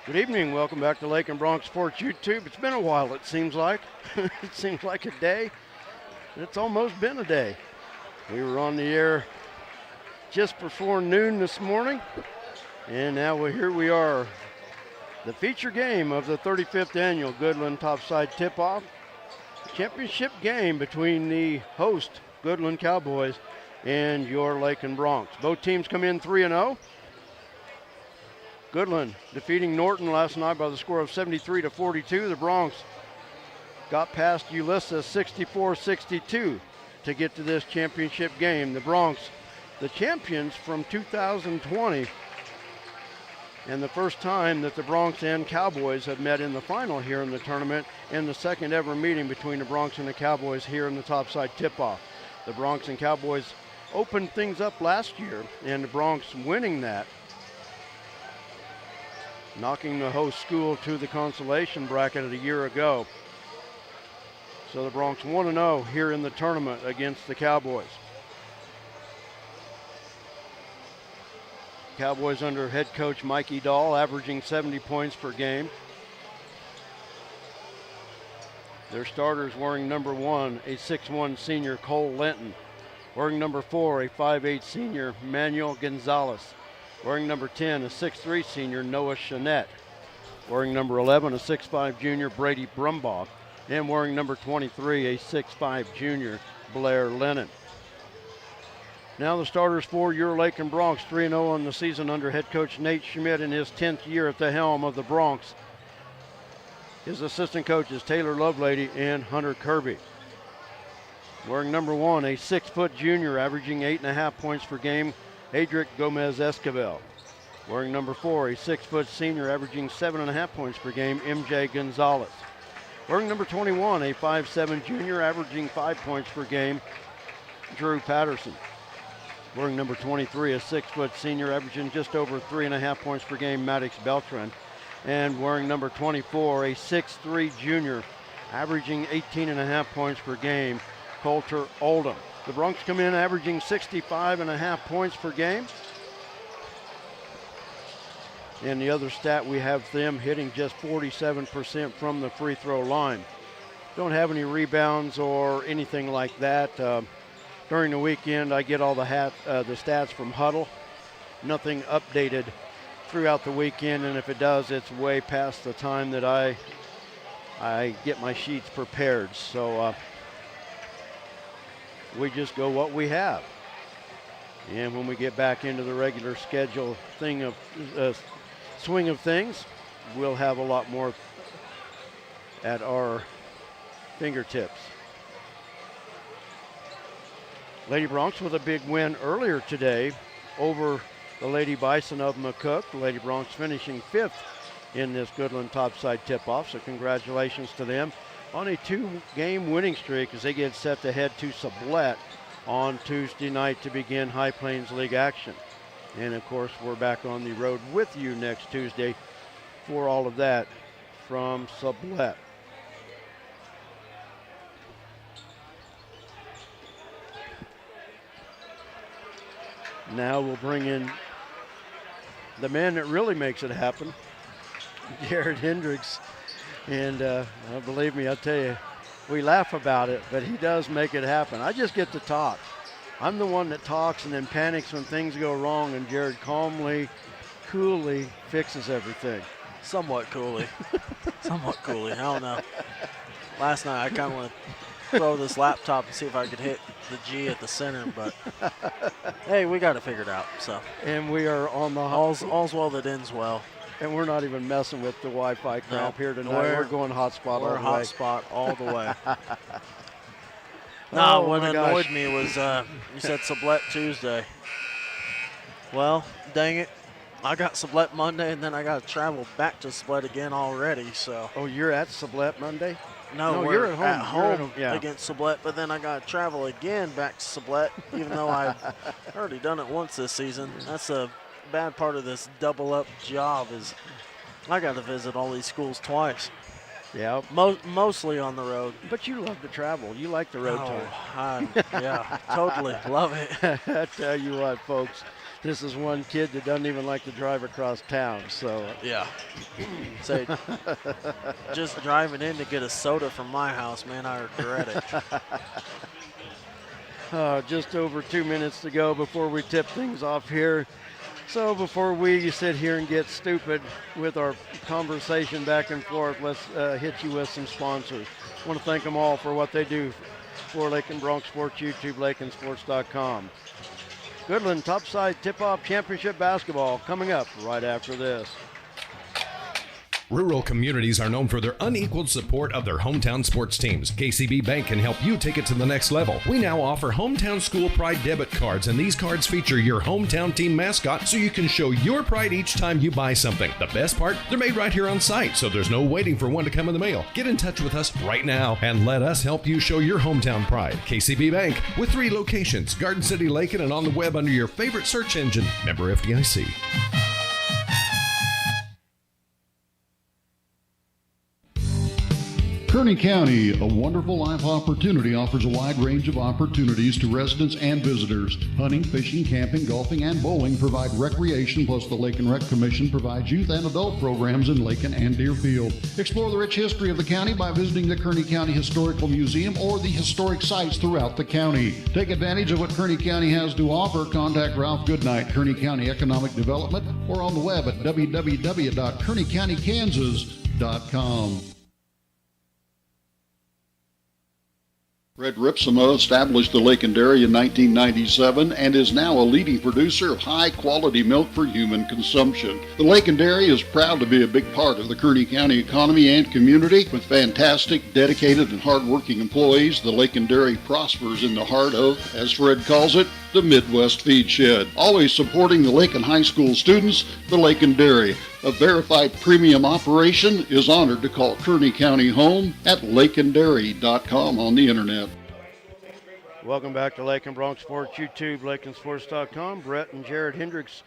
Good evening. Welcome back to Lakin Bronx Sports YouTube. It's been a while, it seems like. It seems like a day. It's almost been a day. We were on the air just before noon this morning, and now here we are. The feature game of the 35th annual Goodland Topside Tipoff. Championship game between the host, Goodland Cowboys, and your Lakin Bronx. Both teams come in 3-0. Goodland defeating Norton last night by the score of 73-42. The Bronx got past Ulysses 64-62 to get to this championship game. The Bronx, the champions from 2020, and the first time that the Bronx and Cowboys have met in the final here in the tournament, and the second ever meeting between the Bronx and the Cowboys here in the Topside Tip-Off. The Bronx and Cowboys opened things up last year, and the Bronx winning that, knocking the host school to the consolation bracket a year ago. So the Bronx 1-0 here in the tournament against the Cowboys. Cowboys under head coach Mikey Dahl, averaging 70 points per game. Their starters wearing number 1, a 6'1 senior Cole Linton. Wearing number 4, a 5'8 senior Manuel Gonzalez. Wearing number 10, a 6'3 senior Noah Chanette. Wearing number 11, a 6'5 junior Brady Brumbaugh. And wearing number 23, a 6'5 junior Blair Lennon. Now the starters for your Lakin Bronx, 3-0 on the season under head coach Nate Schmidt in his 10th year at the helm of the Bronx. His assistant coaches Taylor Lovelady and Hunter Kirby. Wearing number 1, a 6-foot junior averaging 8.5 points per game, Adric Gomez Esquivel. Wearing number 4, a 6-foot senior averaging 7.5 points per game, MJ Gonzalez. Wearing number 21, a 5'7 junior averaging 5 points per game, Drew Patterson. Wearing number 23, a 6-foot senior averaging just over 3.5 points per game, Maddox Beltran. And wearing number 24, a 6'3 junior averaging 18.5 points per game, Coulter Oldham. The Bronx come in averaging 65.5 points per game. And the other stat, we have them hitting just 47% from the free throw line. Don't have any rebounds or anything like that. During the weekend, I get all the stats from Huddle. Nothing updated throughout the weekend, and if it does, it's way past the time that I get my sheets prepared. So we just go what we have. And when we get back into the regular schedule swing of things, we'll have a lot more at our fingertips. Lady Bronx with a big win earlier today over the Lady Bison of McCook. The Lady Bronx finishing 5th in this Goodland Topside Tip-Off, so congratulations to them on a 2-game winning streak as they get set to head to Sublette on Tuesday night to begin High Plains League action. And of course, we're back on the road with you next Tuesday for all of that from Sublette. Now we'll bring in the man that really makes it happen, Jared Hendricks. And believe me, I'll tell you, we laugh about it, but he does make it happen. I just get to talk. I'm the one that talks and then panics when things go wrong, and Jared calmly, coolly fixes everything. Somewhat coolly. Somewhat coolly. I don't know. Last night I kind of want to throw this laptop and see if I could hit the G at the center, but hey, we got it figured out. So. And we are on the all's well that ends well. And we're not even messing with the Wi-Fi crap here tonight. We're going hotspot all the way. We're hotspot all the way. No, what annoyed me was you said Sublette Tuesday. Well, dang it. I got Sublette Monday, and then I got to travel back to Sublette again already. So. Oh, you're at Sublette Monday? No, you're at home. At home against Sublette, but then I got to travel again back to Sublette, even though I've already done it once this season. That's a bad part of this double-up job is I got to visit all these schools twice. Yeah. Mostly on the road. But you love to travel. You like the road time. Yeah, totally. Love it. I tell you what, folks, This is one kid that doesn't even like to drive across town, so. Yeah. So just driving in to get a soda from my house, man, I regret it. Just over 2 minutes to go before we tip things off here. So before we sit here and get stupid with our conversation back and forth, let's hit you with some sponsors. I want to thank them all for what they do for Lakin Bronx Sports, YouTube, lakinsports.com. Goodland Topside Tipoff Championship Basketball coming up right after this. Rural communities are known for their unequaled support of their hometown sports teams. KCB Bank can help you take it to the next level. We now offer Hometown School Pride debit cards, and these cards feature your hometown team mascot so you can show your pride each time you buy something. The best part, they're made right here on site, so there's no waiting for one to come in the mail. Get in touch with us right now and let us help you show your hometown pride. KCB Bank with 3 locations, Garden City, Lakin, and on the web under your favorite search engine. Member FDIC. Kearney County, a wonderful life opportunity, offers a wide range of opportunities to residents and visitors. Hunting, fishing, camping, golfing, and bowling provide recreation, plus the Lake and Rec Commission provides youth and adult programs in Lakin and Deerfield. Explore the rich history of the county by visiting the Kearney County Historical Museum or the historic sites throughout the county. Take advantage of what Kearney County has to offer. Contact Ralph Goodnight, Kearney County Economic Development, or on the web at www.kearneycountykansas.com. Red Ripsimo established the Lakin Dairy in 1997 and is now a leading producer of high-quality milk for human consumption. The Lakin Dairy is proud to be a big part of the Kearney County economy and community. With fantastic, dedicated, and hard-working employees, the Lakin Dairy prospers in the heart of, as Fred calls it, the Midwest Feed Shed. Always supporting the Lakin High School students, the Lakin Dairy, a verified premium operation, is honored to call Kearney County home at lakindairy.com on the internet. Welcome back to Lakin Bronx Sports, YouTube, lakinsports.com. Brett and Jared Hendricks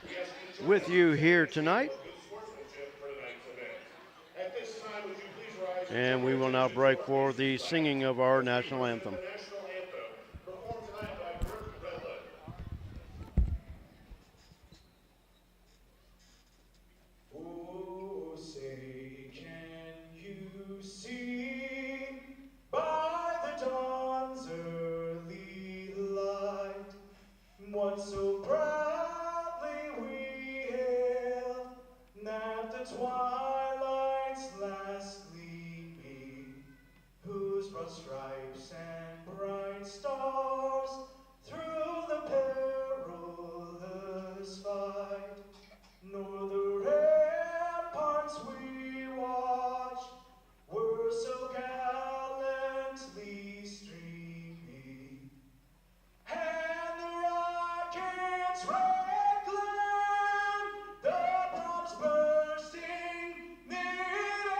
with you here tonight. And we will now break for the singing of our national anthem. What so proudly we hail, that the twilight's last gleaming, whose broad stripes and bright stars through the perilous fight, nor the ramparts we watched were so gallantly streaming, and the rocket's red gleam, the bombs bursting mid-air,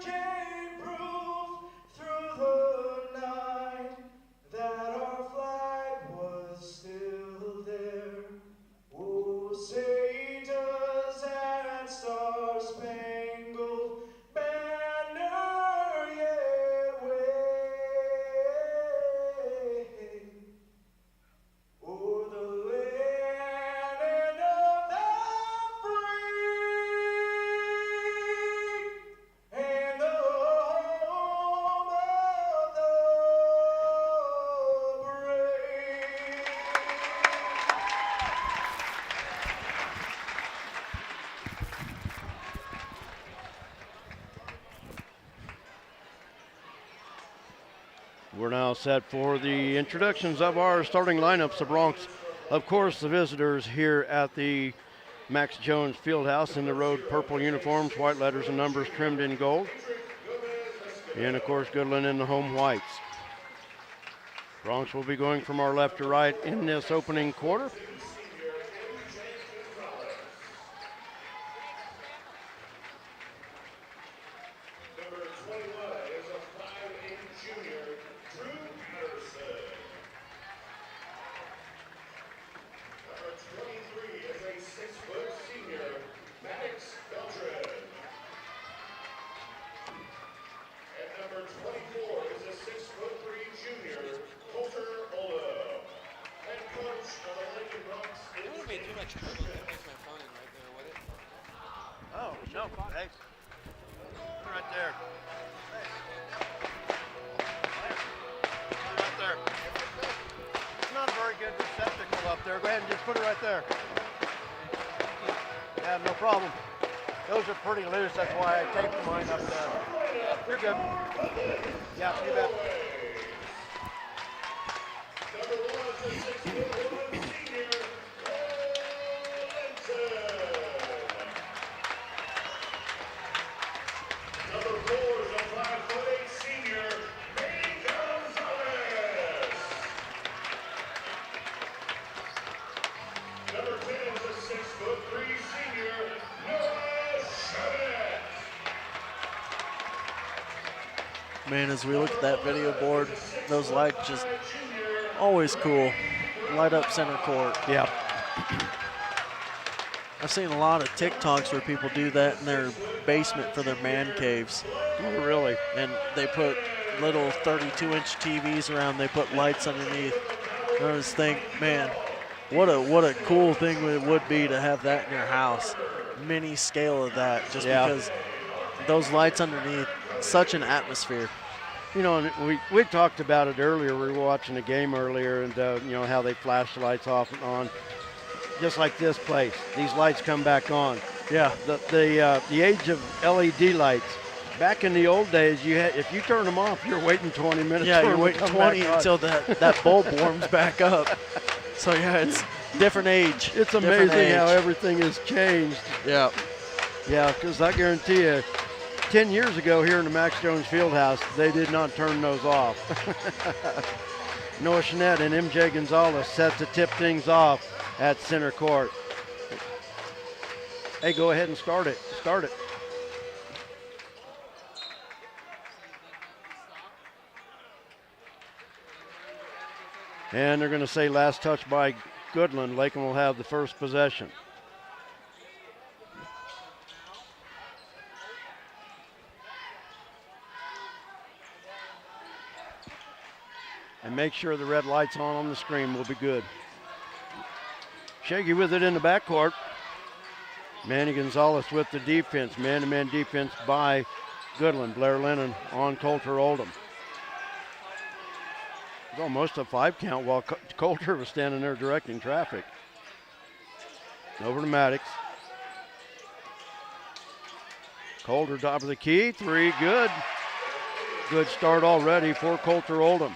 came proof through the night that our flag was still there. Oh, say does that star-spangled banner yet wave o'er the land of the free and the home of the brave. We're now set for the introductions of our starting lineups. The Bronx, of course, the visitors here at the Max Jones Fieldhouse in the road purple uniforms, white letters and numbers trimmed in gold. And, of course, Goodland in the home whites. Bronx will be going from our left to right in this opening quarter. Number 21 is a 5'8" junior, Drew Patterson. Number 23 is a 6-foot senior, Maddox Beltran. And number 24 is a 6'3" junior, Coulter Ola. Head coach of the Lakin Bronx Oh, no. Hey. Right there. Right there. It's not a very good receptacle up there. Go ahead and just put it right there. Yeah, no problem. Those are pretty loose. That's why I taped mine up there. You're good. Yeah, you bet. Man, as we look at that video board, those lights just always cool. Light up center court. Yeah. I've seen a lot of TikToks where people do that in their basement for their man caves. Oh, really? And they put little 32-inch TVs around. They put lights underneath. And I just think, man, what a cool thing it would be to have that in your house. Mini scale of that, just because those lights underneath, such an atmosphere. You know, and we talked about it earlier. We were watching a game earlier, and you know how they flash the lights off and on. Just like this place, these lights come back on. Yeah. The age of LED lights. Back in the old days, you had, if you turn them off, you're waiting 20 minutes. Yeah, for you're them to waiting come 20 back on. until that bulb warms back up. So yeah, it's different age. It's different amazing how age. everything has changed. Yeah. Yeah, because I guarantee you, 10 years ago here in the Max Jones Fieldhouse, they did not turn those off. Noah Chanette and MJ Gonzalez set to tip things off at center court. Hey, go ahead and start it. Start it. And they're going to say last touch by Goodland. Lakin will have the first possession. And make sure the red light's on the screen will be good. Shaky with it in the backcourt. Manny Gonzalez with the defense. Man-to-man defense by Goodland. Blair Lennon on Coulter Oldham. It was almost a 5 count while Coulter was standing there directing traffic. Over to Maddox. Coulter top of the key. 3, good. Good start already for Coulter Oldham.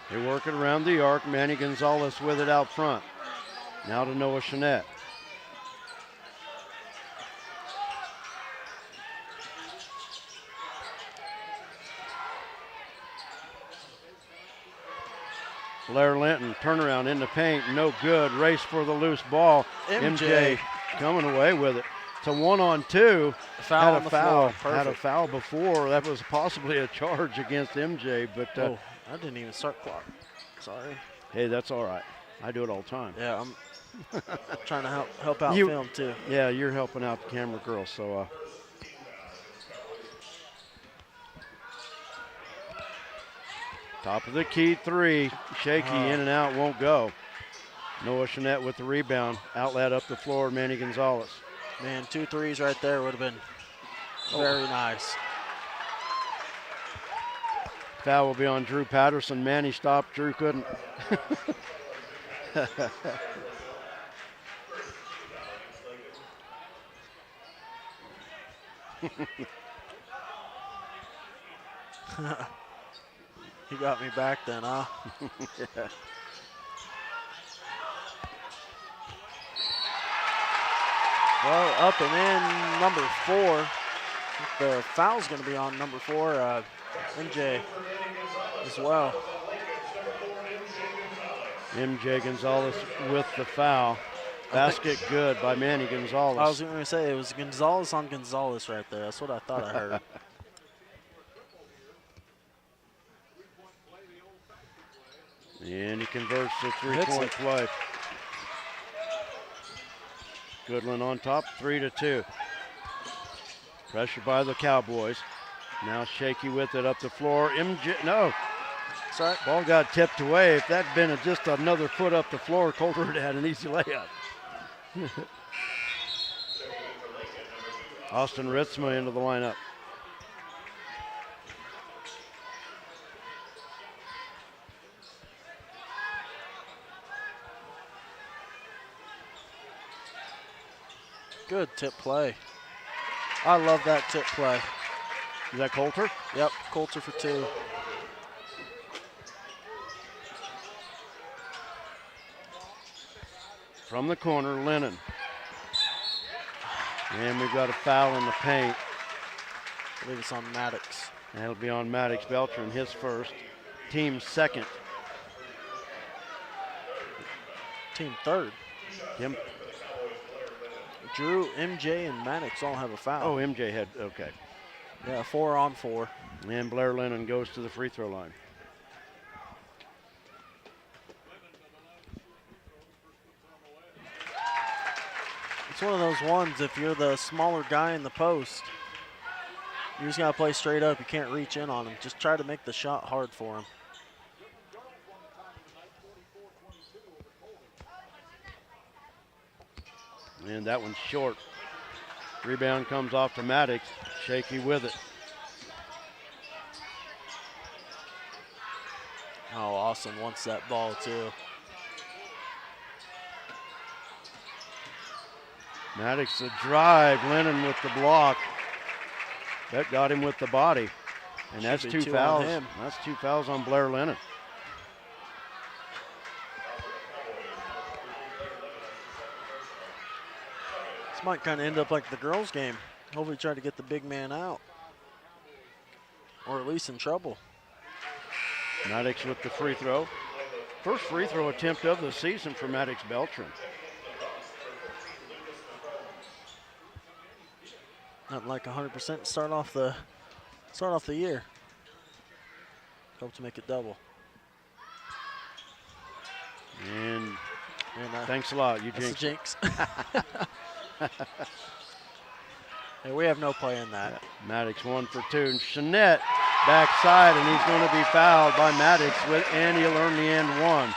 They work it around the arc. Manny Gonzalez with it out front. Now to Noah Chanette. Blair Linton, turnaround in the paint, no good. Race for the loose ball. MJ coming away with it. It's a 1-on-2. Foul on the floor. Had a foul before. That was possibly a charge against MJ, but oh, I didn't even start clock. Sorry. Hey, that's all right. I do it all the time. Yeah, I'm trying to help out You- film too. Yeah, you're helping out the camera girl, so top of the key 3, shaky in and out, won't go. Noah Chanette with the rebound, outlet up the floor, Manny Gonzalez. Man, 2 threes right there would have been very nice. Foul will be on Drew Patterson. Manny stopped, Drew couldn't. He got me back then, huh? Yeah. Well, up and in, number 4. The foul's going to be on number 4, MJ, as well. MJ Gonzalez with the foul. Basket good by Manny Gonzalez. I was going to say, it was Gonzalez on Gonzalez right there. That's what I thought I heard. And he converts to Hits three-point it. play. Goodland on top, 3-2. Pressure by the Cowboys. Now Shaky with it up the floor. MJ, no, Sorry. ball got tipped away. If that'd been just another foot up the floor, Coulter would have had an easy layup. Austin Ritzma into the lineup. Good tip play. I love that tip play. Is that Coulter? Yep, Coulter for 2. From the corner, Lennon. And we've got a foul in the paint. I believe it's on Maddox. That'll be on Maddox Beltran, his first. Team second. Team third. Tim. Drew, MJ, and Maddox all have a foul. Oh, MJ had, okay. Yeah, 4 on 4. And Blair Lennon goes to the free throw line. It's one of those ones, if you're the smaller guy in the post, you just got to play straight up. You can't reach in on him. Just try to make the shot hard for him. And that one's short. Rebound comes off to Maddox. Shaky with it. Oh, Austin wants that ball too. Maddox a drive. Lennon with the block. That got him with the body. And that's Should 2 be 2 on fouls. him. That's 2 fouls on Blair Lennon. This might kind of end up like the girls' game. Hopefully try to get the big man out. Or at least in trouble. Maddox with the free throw. First free throw attempt of the season for Maddox Beltran. Not like 100% start off the year. Hope to make it double. And And thanks a lot, you that's a jinx. jinx. Hey, we have no play in that. Maddox 1 for 2. And Chanette backside, and he's going to be fouled by Maddox, and he'll earn the end 1.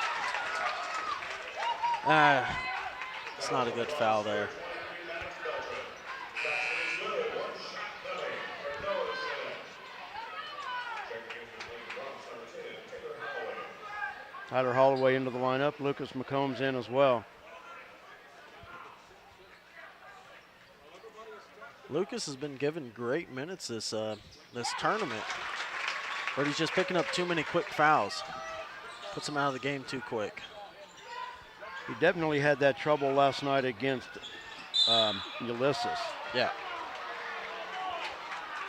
It's not a good foul there. Tyler Holloway into the lineup. Lucas McCombs in as well. Lucas has been given great minutes this tournament, but he's just picking up too many quick fouls. Puts him out of the game too quick. He definitely had that trouble last night against Ulysses. Yeah.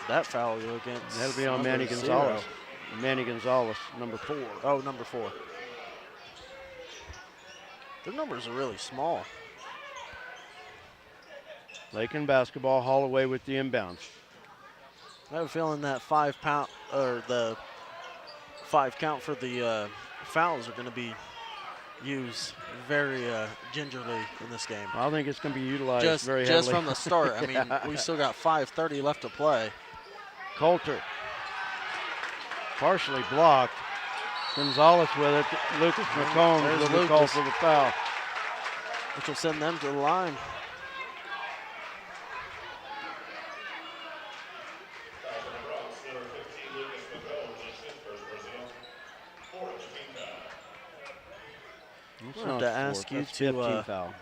That foul you against. That'll be on number Manny 0. Gonzalez. Manny Gonzalez, number 4. Oh, number 4. Their numbers are really small. Lakin basketball, Holloway with the inbounds. I have a feeling that 5 count for the fouls are going to be used very gingerly in this game. I think it's going to be utilized very heavily. Just from the start. I mean, we still got 5:30 left to play. Coulter, partially blocked. Gonzalez with it. Lucas McCombs There's will be called Lucas. for the foul. Which will send them to the line. That's I have not to four. ask you That's to 15 foul.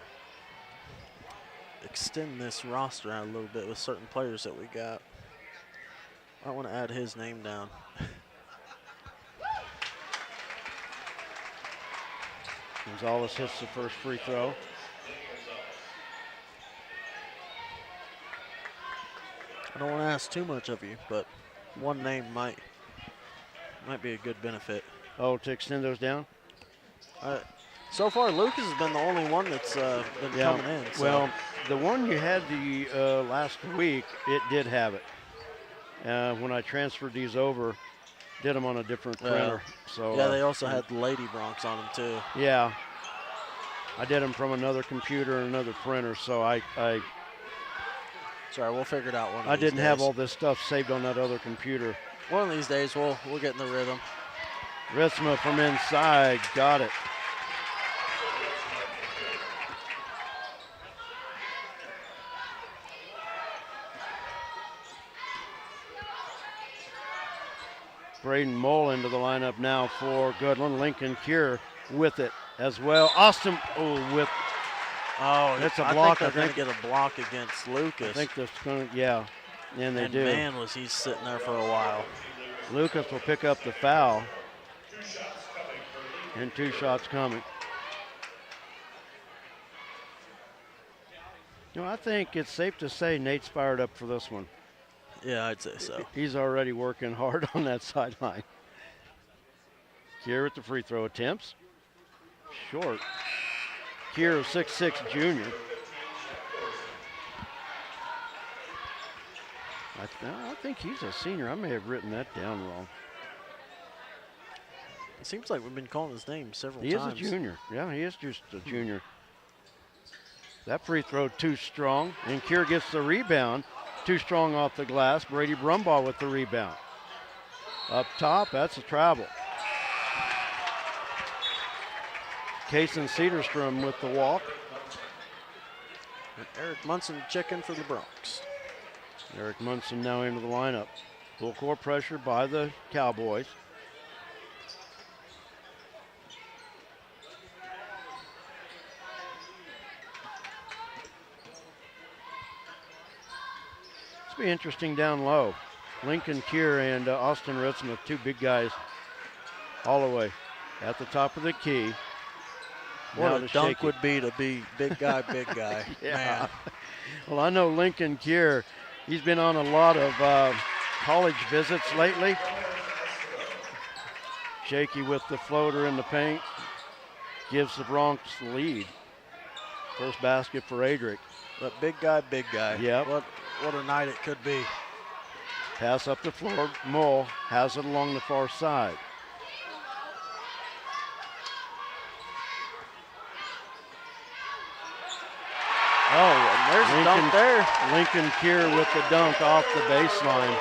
extend this roster out a little bit with certain players that we got. I want to add his name down. Gonzalez hits the first free throw. I don't want to ask too much of you, but one name might be a good benefit. Oh, to extend those down? So far, Lucas has been the only one that's been coming in. So. Well, the one you had the last week, it did have it. When I transferred these over, did them on a different printer. So yeah, they also had the Lady Bronx on them too. Yeah, I did them from another computer and another printer, so I Sorry, we'll figure it out one of I these didn't have days. all this stuff saved on that other computer. One of these days, we'll get in the rhythm. Ritzma from inside, got it. Braden Mole into the lineup now for Goodland. Lincoln Cure with it as well. Austin, with. Oh, That's a block, I I think think. they're going to get a block against Lucas. I think that's going to, yeah, and they and do. man, was he sitting there for a while. Lucas will pick up the foul. And 2 shots coming. You know, I think it's safe to say Nate's fired up for this one. Yeah, I'd say so. He's already working hard on that sideline. Kier with the free throw attempts. Short. Kier, 6'6" junior. I think he's a senior. I may have written that down wrong. It seems like we've been calling his name several He times. is a junior. Yeah, he is just a junior. That free throw too strong, and Kier gets the rebound. Too strong off the glass. Brady Brumbaugh with the rebound. Up top, that's a travel. Kaysen Cedarstrom with the walk. And Eric Munson checking for the Bronx. Eric Munson now into the lineup. Full court pressure by the Cowboys. It's be interesting down low. Lincoln Kier and Austin Ritzma, 2 big guys all the way at the top of the key. What Now a to dunk shake it. would be to be big guy, big guy. Yeah. Man. Well, I know Lincoln Kier, he's been on a lot of college visits lately. Shaky with the floater in the paint. Gives the Bronx the lead. First basket for Adric. But big guy, big guy. Yep. What a night it could be. Pass up the floor. Mull has it along the far side. Oh, and there's a dunk there. Lincoln Kier with the dunk off the baseline.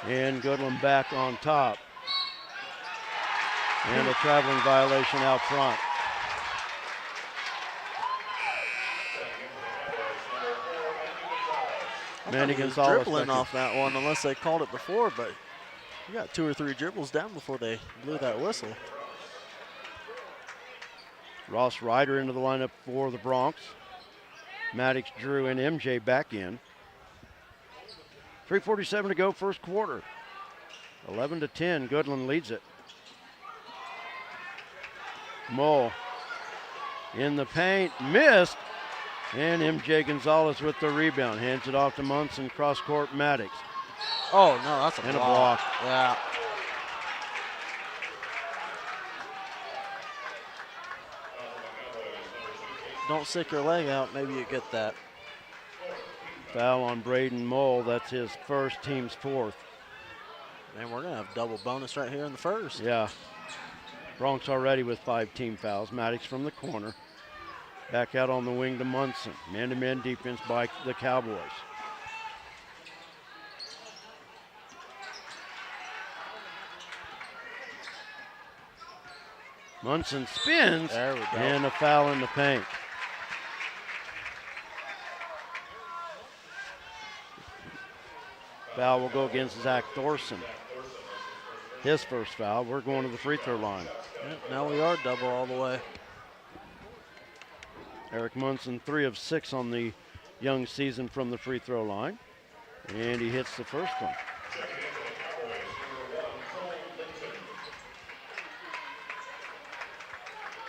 And Goodland back on top. And a traveling violation out front. Manny He was Gonzalez dribbling second. off that one unless they called it before, but you got 2 or 3 dribbles down before they blew that whistle. Ross Ryder into the lineup for the Bronx. Maddox, Drew, and MJ back in. 3:47 to go, first quarter. 11-10, Goodland leads it. Mull in the paint, missed. And MJ Gonzalez with the rebound. Hands it off to Munson, cross court, Maddox. Oh, no, that's a And a block. block. Yeah. Don't stick your leg out, maybe you get that. Foul on Braden Mull, that's his first, team's 4th. Man, we're going to have double bonus right here in the first. Yeah. Bronx already with 5 team fouls. Maddox from the corner. Back out on the wing to Munson. Man-to-man defense by the Cowboys. Munson spins. There we go. And a foul in the paint. Foul will go against Zach Thorson. His first foul. We're going to the free throw line. Yep, now we are double all the way. Eric Munson, 3 of 6 on the young season from the free throw line. And he hits the first one.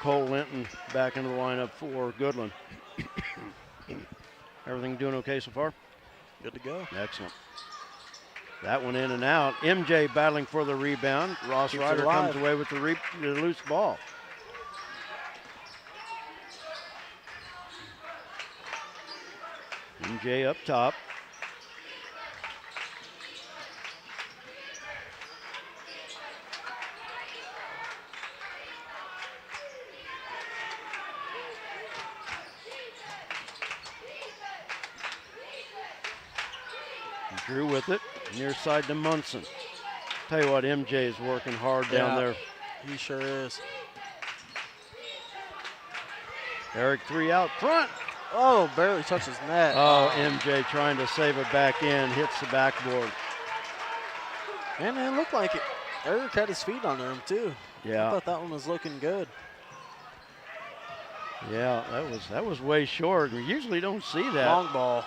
Cole Linton back into the lineup for Goodland. Everything doing okay so far? Good to go. Excellent. That one in and out. MJ battling for the rebound. Ross Keeps it Ryder alive. comes away with the loose ball. MJ up top. Drew with it, near side to Munson. Tell you what, MJ is working hard down there. He sure is. Eric 3 out front. Oh, barely touches net. Oh, MJ trying to save it back in, hits the backboard. And it looked like it. Eric had his feet under him too. Yeah. I thought that one was looking good. Yeah, that was way short. We usually don't see that. Long ball.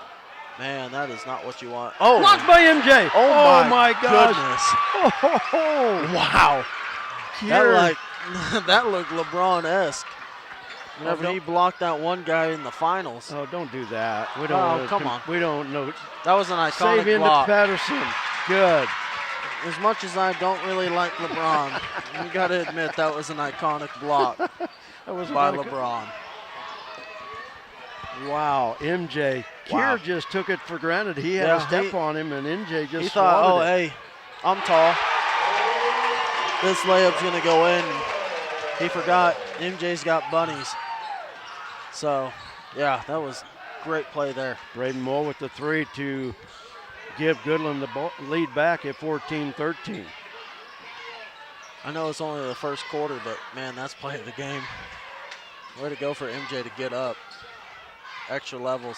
Man, that is not what you want. Oh, Blocked by MJ. oh my gosh. goodness. Oh, Wow. Here. That looked LeBron-esque. Whenever don't- he blocked that one guy in the finals. Oh, don't do that. We don't. Oh, wanna come on. We don't know. That was an iconic Save into block. Patterson. Good. As much as I don't really like LeBron, you got to admit that was an iconic block That was by another- LeBron. Wow, MJ. Wow. Kier just took it for granted. He had Yeah, a step he- on him, and MJ just He thought, oh, swatted it. hey, I'm tall. This layup's going to go in. He forgot MJ's got bunnies. So, yeah, that was great play there. Braden Moore with the 3 to give Goodland the lead back at 14-13. I know it's only the first quarter, but, man, that's play of the game. Way to go for MJ to get up. Extra levels.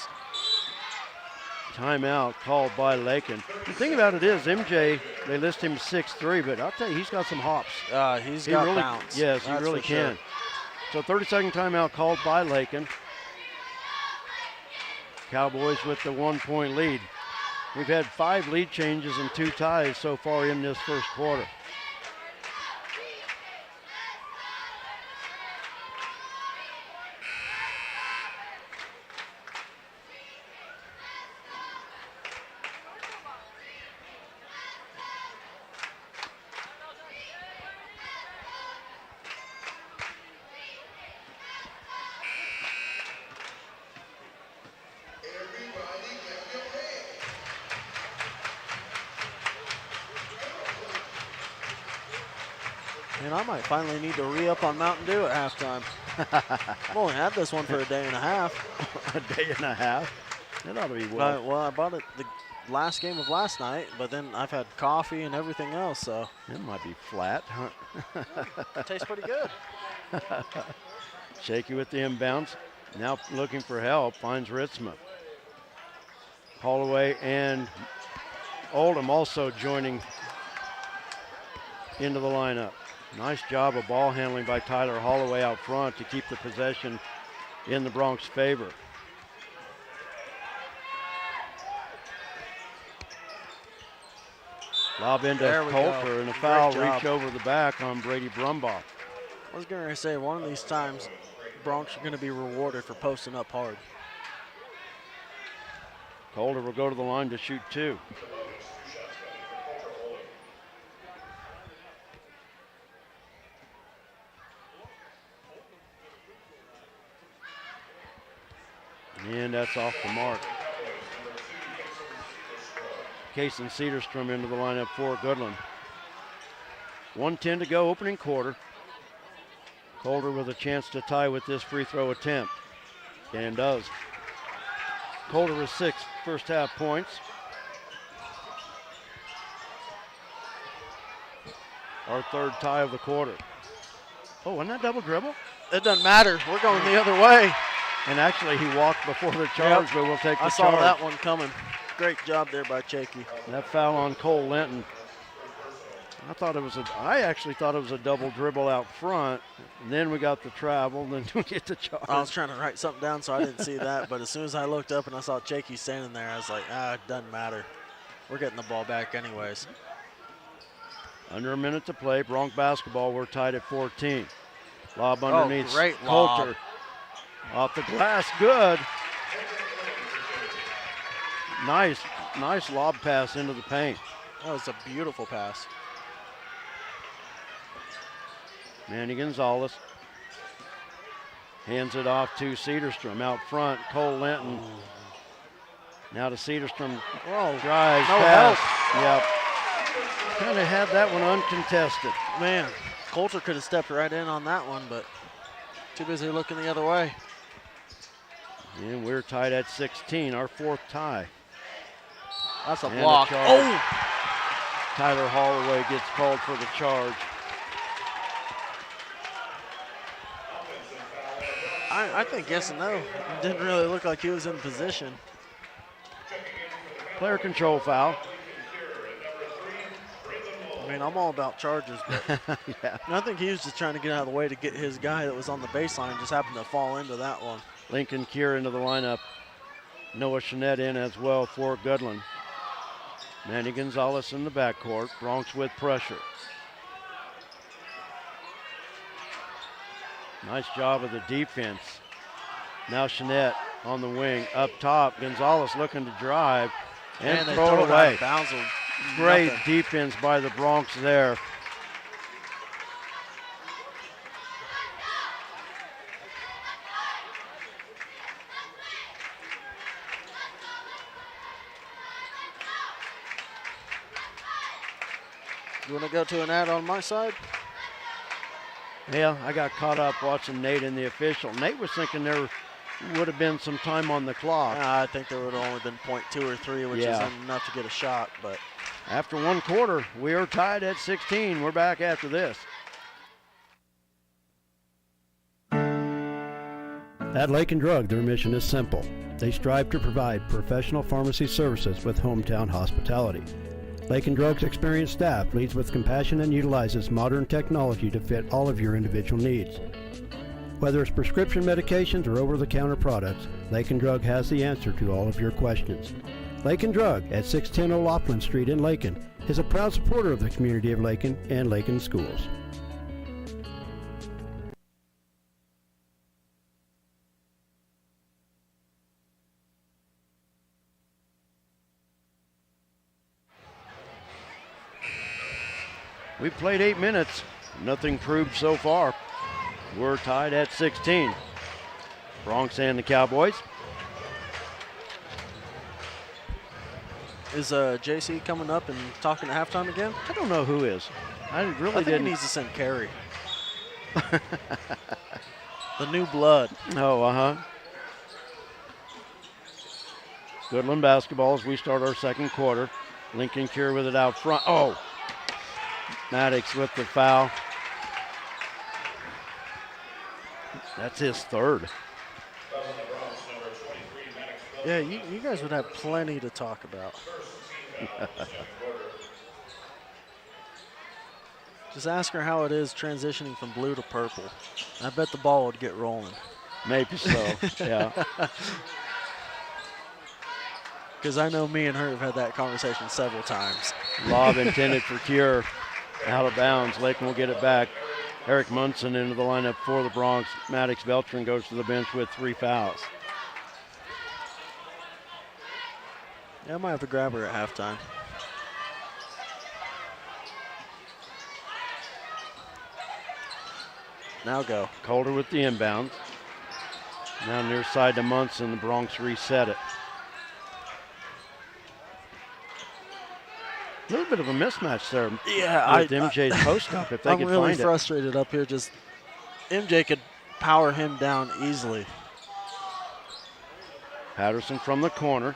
Timeout called by Lakin. The thing about it is, MJ, they list him 6'3", but I'll tell you, he's got some hops. He's He got really, bounce. yes, he That's really for sure. can. So 30-second timeout called by Lakin. Cowboys with the 1-point lead. We've had 5 lead changes and 2 ties so far in this first quarter. And I might finally need to re-up on Mountain Dew at halftime. I've only had this one for a day and a half. A day and a half. That ought to be Well, I bought it the last game of last night, but then I've had coffee and everything else, so It might be flat. Huh? it tastes pretty good. Shaky with the inbounds. Now looking for help. Finds Ritzma. Holloway and Oldham also joining into the lineup. Nice job of ball handling by Tyler Holloway out front to keep the possession in the Bronx favor. Lob into There we Coulter go. and a Great foul job. reach over the back on Brady Brumbaugh. I was going to say, one of these times, Bronx are going to be rewarded for posting up hard. Coulter will go to the line to shoot 2. And that's off the mark. Case and Cedarstrom into the lineup for Goodland. 1:10 to go, opening quarter. Coulter with a chance to tie with this free throw attempt. And does. Coulter with 6 first half points. Our 3rd tie of the quarter. Oh, wasn't that double dribble? It doesn't matter. We're going the other way. And actually, he walked before the charge, but we'll take the I saw charge. that one coming. Great job there by Chakey. That foul on Cole Linton. I actually thought it was a double dribble out front. And then we got the travel, then we get the charge. I was trying to write something down, so I didn't see that. But as soon as I looked up and I saw Chakey standing there, I was like, it doesn't matter. We're getting the ball back anyways. Under a minute to play. Bronx basketball, we're tied at 14. Lob underneath. Great lob. Coulter. Off the glass, good. Nice lob pass into the paint. That was a beautiful pass. Manny Gonzalez hands it off to Cedarstrom out front. Cole Linton. Now to Cedarstrom. Whoa. Drives, No pass. Yep. Kind of had that one uncontested. Man, Coulter could have stepped right in on that one, but too busy looking the other way. And we're tied at 16, our 4th tie. That's a And a block. charge. Oh! Tyler Holloway gets called for the charge. I think yes and no. It didn't really look like he was in position. Player control foul. I mean, I'm all about charges, but Yeah. I think he was just trying to get out of the way to get his guy that was on the baseline, just happened to fall into that one. Lincoln Kier into the lineup. Noah Chanette in as well for Goodland. Manny Gonzalez in the backcourt. Bronx with pressure. Nice job of the defense. Now Chanette on the wing. Up top, Gonzalez looking to drive and they throw it out away. of bounds. Great Nothing. defense by the Bronx there. You want to go to an ad on my side? Yeah, I got caught up watching Nate and the official. Nate was thinking there would have been some time on the clock. I think there would have only been 0.2 or 3, which Yeah. isn't enough to get a shot. But After one quarter, we are tied at 16. We're back after this. At Lakin Drug, their mission is simple. They strive to provide professional pharmacy services with hometown hospitality. Lakin Drug's experienced staff leads with compassion and utilizes modern technology to fit all of your individual needs. Whether it's prescription medications or over-the-counter products, Lakin Drug has the answer to all of your questions. Lakin Drug at 610 O'Loughlin Street in Lakin is a proud supporter of the community of Lakin and Lakin schools. We've played 8 minutes. Nothing proved so far. We're tied at 16. Bronx and the Cowboys. is JC coming up and talking at halftime again? I don't know who is. I really I think didn't. he needs to send Carey. The new blood. Oh, Goodland basketball as we start our second quarter. Lincoln Cure with it out front. Oh, Maddox with the foul. That's his third. Yeah, you guys would have plenty to talk about. Just ask her how it is transitioning from blue to purple. I bet the ball would get rolling. Maybe so, yeah. Because I know me and her have had that conversation several times. Lob intended for Cure. Out of bounds. Lakin will get it back. Eric Munson into the lineup for the Bronx. Maddox Beltran goes to the bench with 3 fouls. Yeah, I might have to grab her at halftime. Now go. Calder with the inbound. Now near side to Munson. The Bronx reset it. A little bit of a mismatch there. Yeah, with MJ's post up if they I'm could really find it. frustrated up here. Just MJ could power him down easily. Patterson from the corner.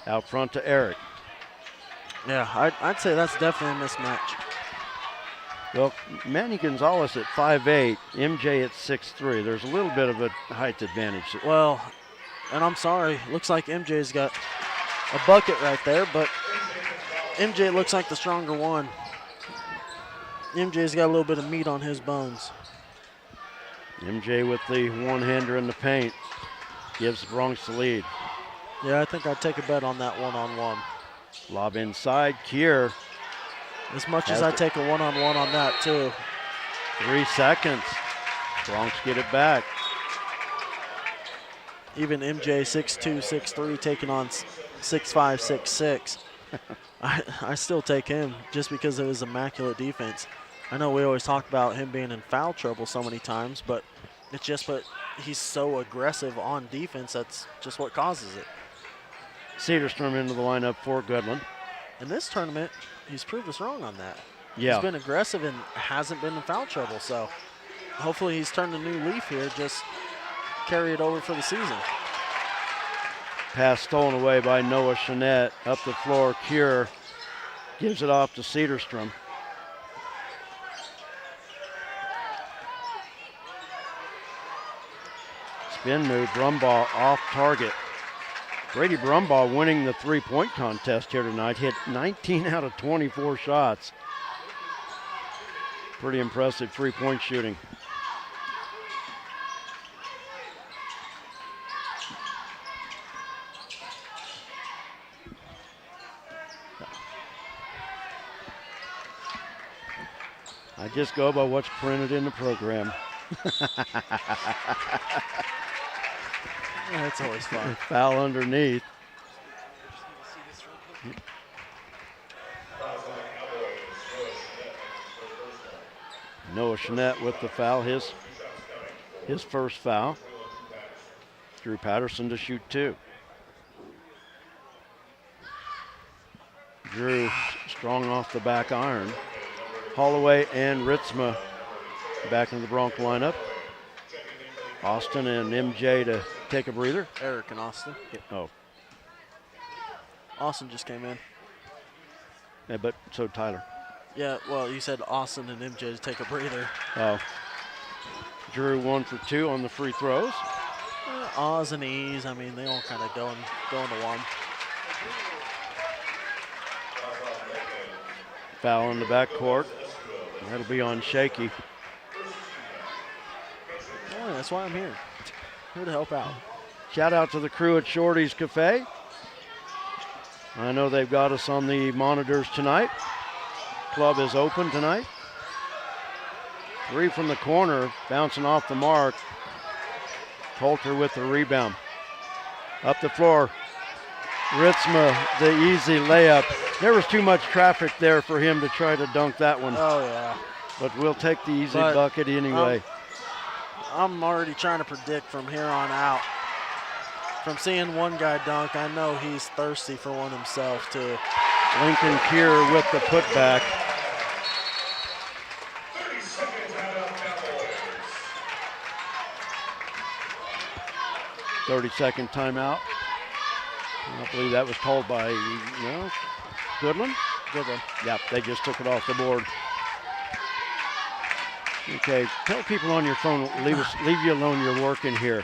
Out front to Eric. Yeah, I'd say that's definitely a mismatch. Well, Manny Gonzalez at 5'8", MJ at 6'3". There's a little bit of a height advantage. Well, and I'm sorry, looks like MJ's got a bucket right there, but MJ looks like the stronger one. MJ's got a little bit of meat on his bones. MJ with the one-hander in the paint gives the Bronx the lead. Yeah, I think I'd take a bet on that one-on-one. Lob inside, Kier. As much as I take a one-on-one on that, too. 3 seconds. Bronx get it back. Even MJ 6'2", 6'3", taking on 6'5", 6'6". I still take him just because of his immaculate defense. I know we always talk about him being in foul trouble so many times, but it's just what he's so aggressive on defense. That's just what causes it. Cedarstrom into the lineup for Goodland. In this tournament, he's proved us wrong on that. Yeah. He's been aggressive and hasn't been in foul trouble, so hopefully he's turned a new leaf here, just carry it over for the season. Pass stolen away by Noah Chanette. Up the floor, Cure gives it off to Cedarstrom. Spin move, Brumbaugh off target. Brady Brumbaugh winning the three-point contest here tonight. Hit 19 out of 24 shots. Pretty impressive three-point shooting. I just go by what's printed in the program. That's always fun. Foul underneath. Noah Chanette with the foul, his first foul. Drew Patterson to shoot 2. Drew strong off the back iron. Holloway and Ritzma back in the Bronx lineup. Austin and MJ to take a breather. Eric and Austin. Oh, Austin just came in. yeah, but so Tyler. Yeah, well, you said Austin and MJ to take a breather. Oh, Drew 1 for 2 on the free throws. Oz and E's, I mean, they all kind of go into one. Foul in the backcourt. That'll be on Shaky. Oh, that's why I'm here. Here to help out. Shout out to the crew at Shorty's Cafe. I know they've got us on the monitors tonight. Club is open tonight. 3 from the corner, bouncing off the mark. Coulter with the rebound. Up the floor, Ritzma, the easy layup. There was too much traffic there for him to try to dunk that one. Oh, yeah. But we'll take the easy bucket anyway. I'm already trying to predict from here on out. From seeing one guy dunk, I know he's thirsty for one himself, too. Lincoln Kier with the putback. 30 seconds out of Cowboys. 30-second timeout. I believe that was called by, Goodland? Goodland. Yep, they just took it off the board. Okay, tell people on your phone, leave you alone, you're working here.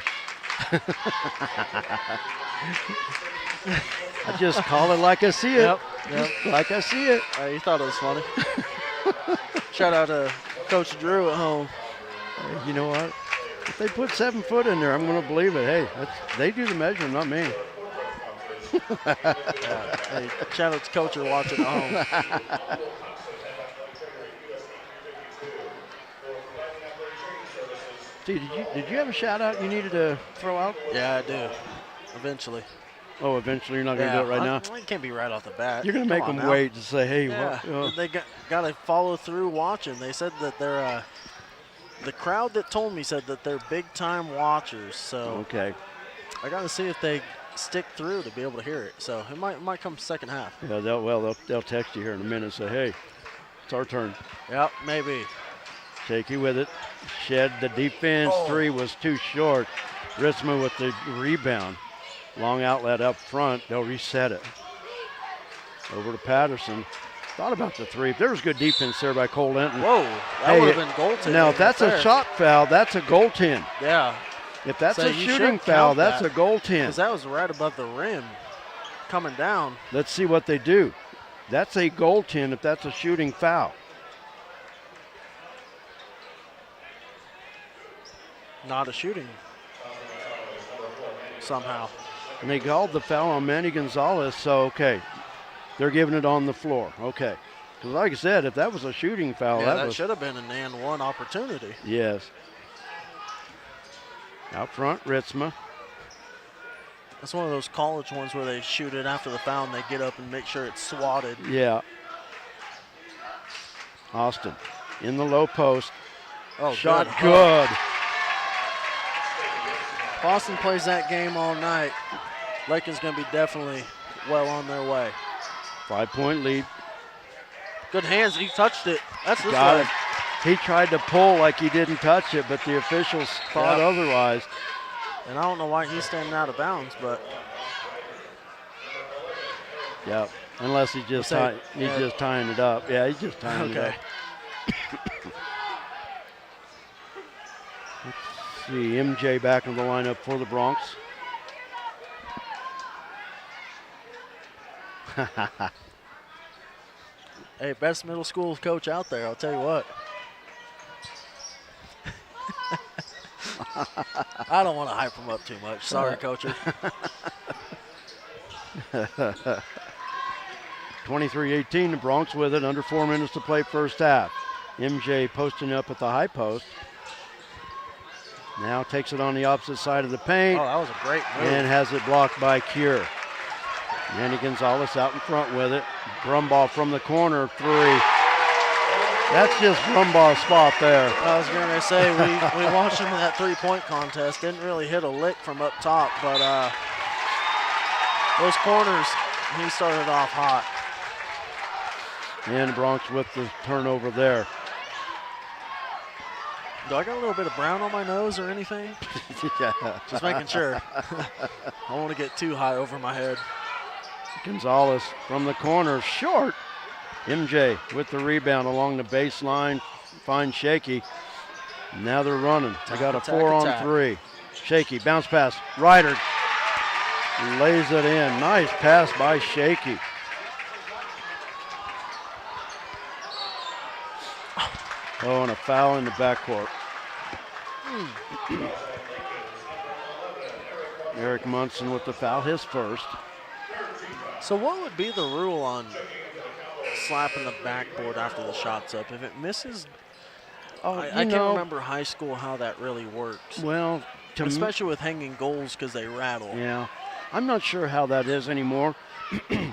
I just call it like I see it. Yep. Like I see it. You thought it was funny. Shout out to Coach Drew at home. Hey, you know what? If they put 7 foot in there, I'm going to believe it. Hey, they do the measuring, not me. Hey, shout out to Coach you're watching at home. Steve, did you have a shout out you needed to throw out? Yeah, I do. Eventually. Oh, eventually you're not going to do it right now? I can't be right off the bat. You're going to make them wait to say, hey, yeah. what? They got to follow through watching. They said that they're the crowd that told me said that they're big-time watchers. So Okay. I got to see if they stick through to be able to hear it. So it might come second half. Yeah, they'll text you here in a minute and say, hey, it's our turn. Yep, maybe. Shaky with it. Shed the defense. 3 was too short. Ritzma with the rebound. Long outlet up front. They'll reset it. Over to Patterson. Thought about the 3. There was good defense there by Cole Linton. Whoa, that would have been goaltending. Now, if that's a shot foul, that's a goaltend. Yeah. If that's So a you shooting should foul, count that's that. a goaltend. Because that was right above the rim coming down. Let's see what they do. That's a goaltend if that's a shooting foul. Not a shooting somehow. And they called the foul on Manny Gonzalez, so okay. They're giving it on the floor. Okay. Because like I said, if that was a shooting foul, Yeah, that that was. should have been an and one opportunity. Yes. Out front, Ritzma. That's one of those college ones where they shoot it after the foul and they get up and make sure it's swatted. Yeah. Austin in the low post. Oh, Shot good. good. Boston plays that game all night. Lakin's going to be definitely well on their way. 5-point lead. Good hands. He touched it. That's this Got way. it. He tried to pull like he didn't touch it, but the officials thought Yeah. otherwise. And I don't know why he's standing out of bounds, but Yep. Unless he's just just tying it up. Yeah, he's just tying it up. Let's see, MJ back in the lineup for the Bronx. Hey, best middle school coach out there, I'll tell you what. I don't want to hype him up too much. Sorry, coacher. 23-18, the Bronx with it. Under 4 minutes to play first half. MJ posting up at the high post. Now takes it on the opposite side of the paint. Oh, that was a great move. And has it blocked by Cure. Manny Gonzalez out in front with it. Brumbaugh from the corner, 3. That's just Brumbaugh's spot there. I was going to say, we watched him in that three-point contest. Didn't really hit a lick from up top, but those corners, he started off hot. And the Bronx with the turnover there. Do I got a little bit of brown on my nose or anything? Yeah. Just making sure. I don't want to get too high over my head. Gonzalez from the corner, short. MJ with the rebound along the baseline, finds Shaky. Now they're running. They got a 4-on-3. Shaky, bounce pass, Ryder lays it in. Nice pass by Shaky. Oh, and a foul in the backcourt. Eric Munson with the foul, his first. So what would be the rule on slapping the backboard after the shot's up? If it misses, I can't remember high school how that really works. Well, especially with hanging goals because they rattle. Yeah, I'm not sure how that is anymore.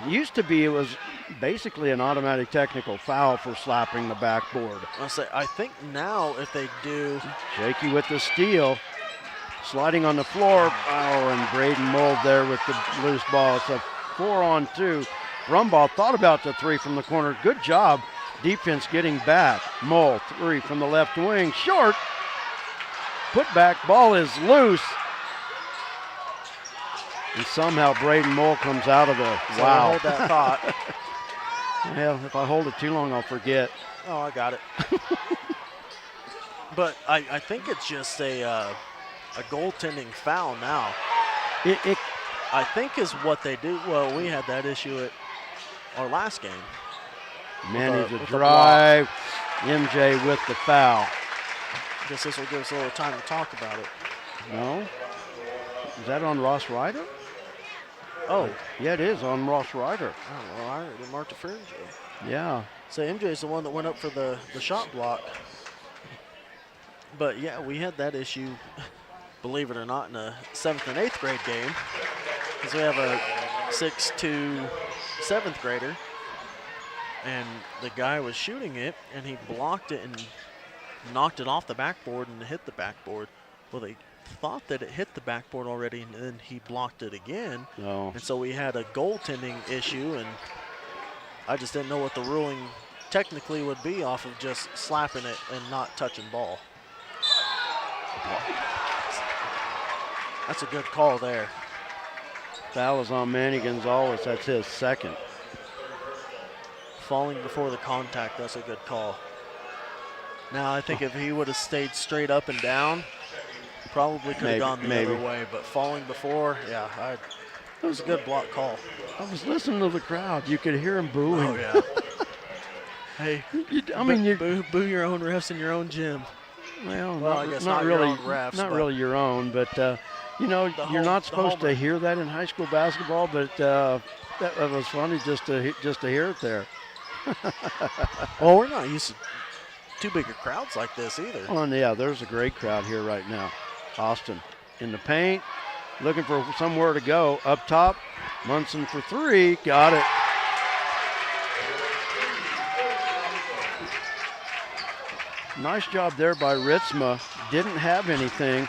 Used to be it was basically an automatic technical foul for slapping the backboard. I think now if they do. Shaky with the steal, sliding on the floor. Oh, and Braden Mold there with the loose ball. It's a 4-on-2. Brumbaugh thought about the 3 from the corner. Good job. Defense getting back. Mold, 3 from the left wing. Short. Put back. Ball is loose. And somehow Braden Mold comes out of the wow. Hold that thought. Well, if I hold it too long, I'll forget. Oh, I got it. But I think it's just a goaltending foul now. I think is what they do. Well, we had that issue at our last game. Manny's a drive. MJ with the foul. I guess this will give us a little time to talk about it. No? Is that on Ross Ryder? Oh. Yeah, it is on Ross Ryder. Oh, well, I already marked it for MJ. Yeah. So MJ is the one that went up for the shot block. But, yeah, we had that issue, believe it or not, in a 7th and 8th grade game. Because we have a 6th to 7th grader. And the guy was shooting it, and he blocked it and knocked it off the backboard and hit the backboard. Well, they thought that it hit the backboard already, and then he blocked it again. Oh. And so we had a goaltending issue, and I just didn't know what the ruling technically would be off of just slapping it and not touching ball. That's a good call there. Foul is on Manny Gonzalez. That's his second. Falling before the contact, that's a good call. Now, I think if he would have stayed straight up and down, probably could have gone the other way. But falling before, yeah, it was a good block call. I was listening to the crowd. You could hear him booing. Oh, yeah. Hey, boo your own refs in your own gym. Well, I guess not your really, own refs, not really your own, but you're not supposed to hear that in high school basketball. But that was funny just to hear it there. Well, we're not used to too big of crowds like this either. Oh, and yeah, there's a great crowd here right now. Austin in the paint, looking for somewhere to go. Up top, Munson for 3, got it. Nice job there by Ritzma. Didn't have anything.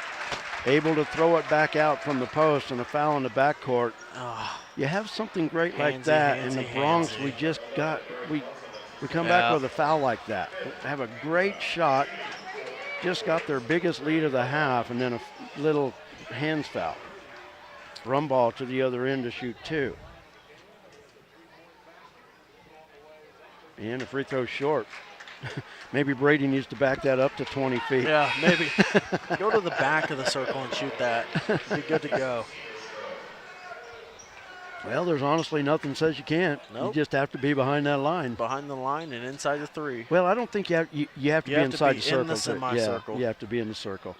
Able to throw it back out from the post, and a foul in the backcourt. Oh. You have something great like that in the Bronx. We just got we come back with a foul like that. Have a great shot. Just got their biggest lead of the half, and then a little hands foul. Brumbaugh to the other end to shoot 2. And a free throw short. Maybe Brady needs to back that up to 20 feet. Yeah, maybe. Go to the back of the circle and shoot that. Be good to go. Well, there's honestly nothing says you can't. Nope. You just have to be behind that line. Behind the line and inside the 3. Well, I don't think you have to be inside the circle. In the semicircle. Yeah, you have to be in the circle.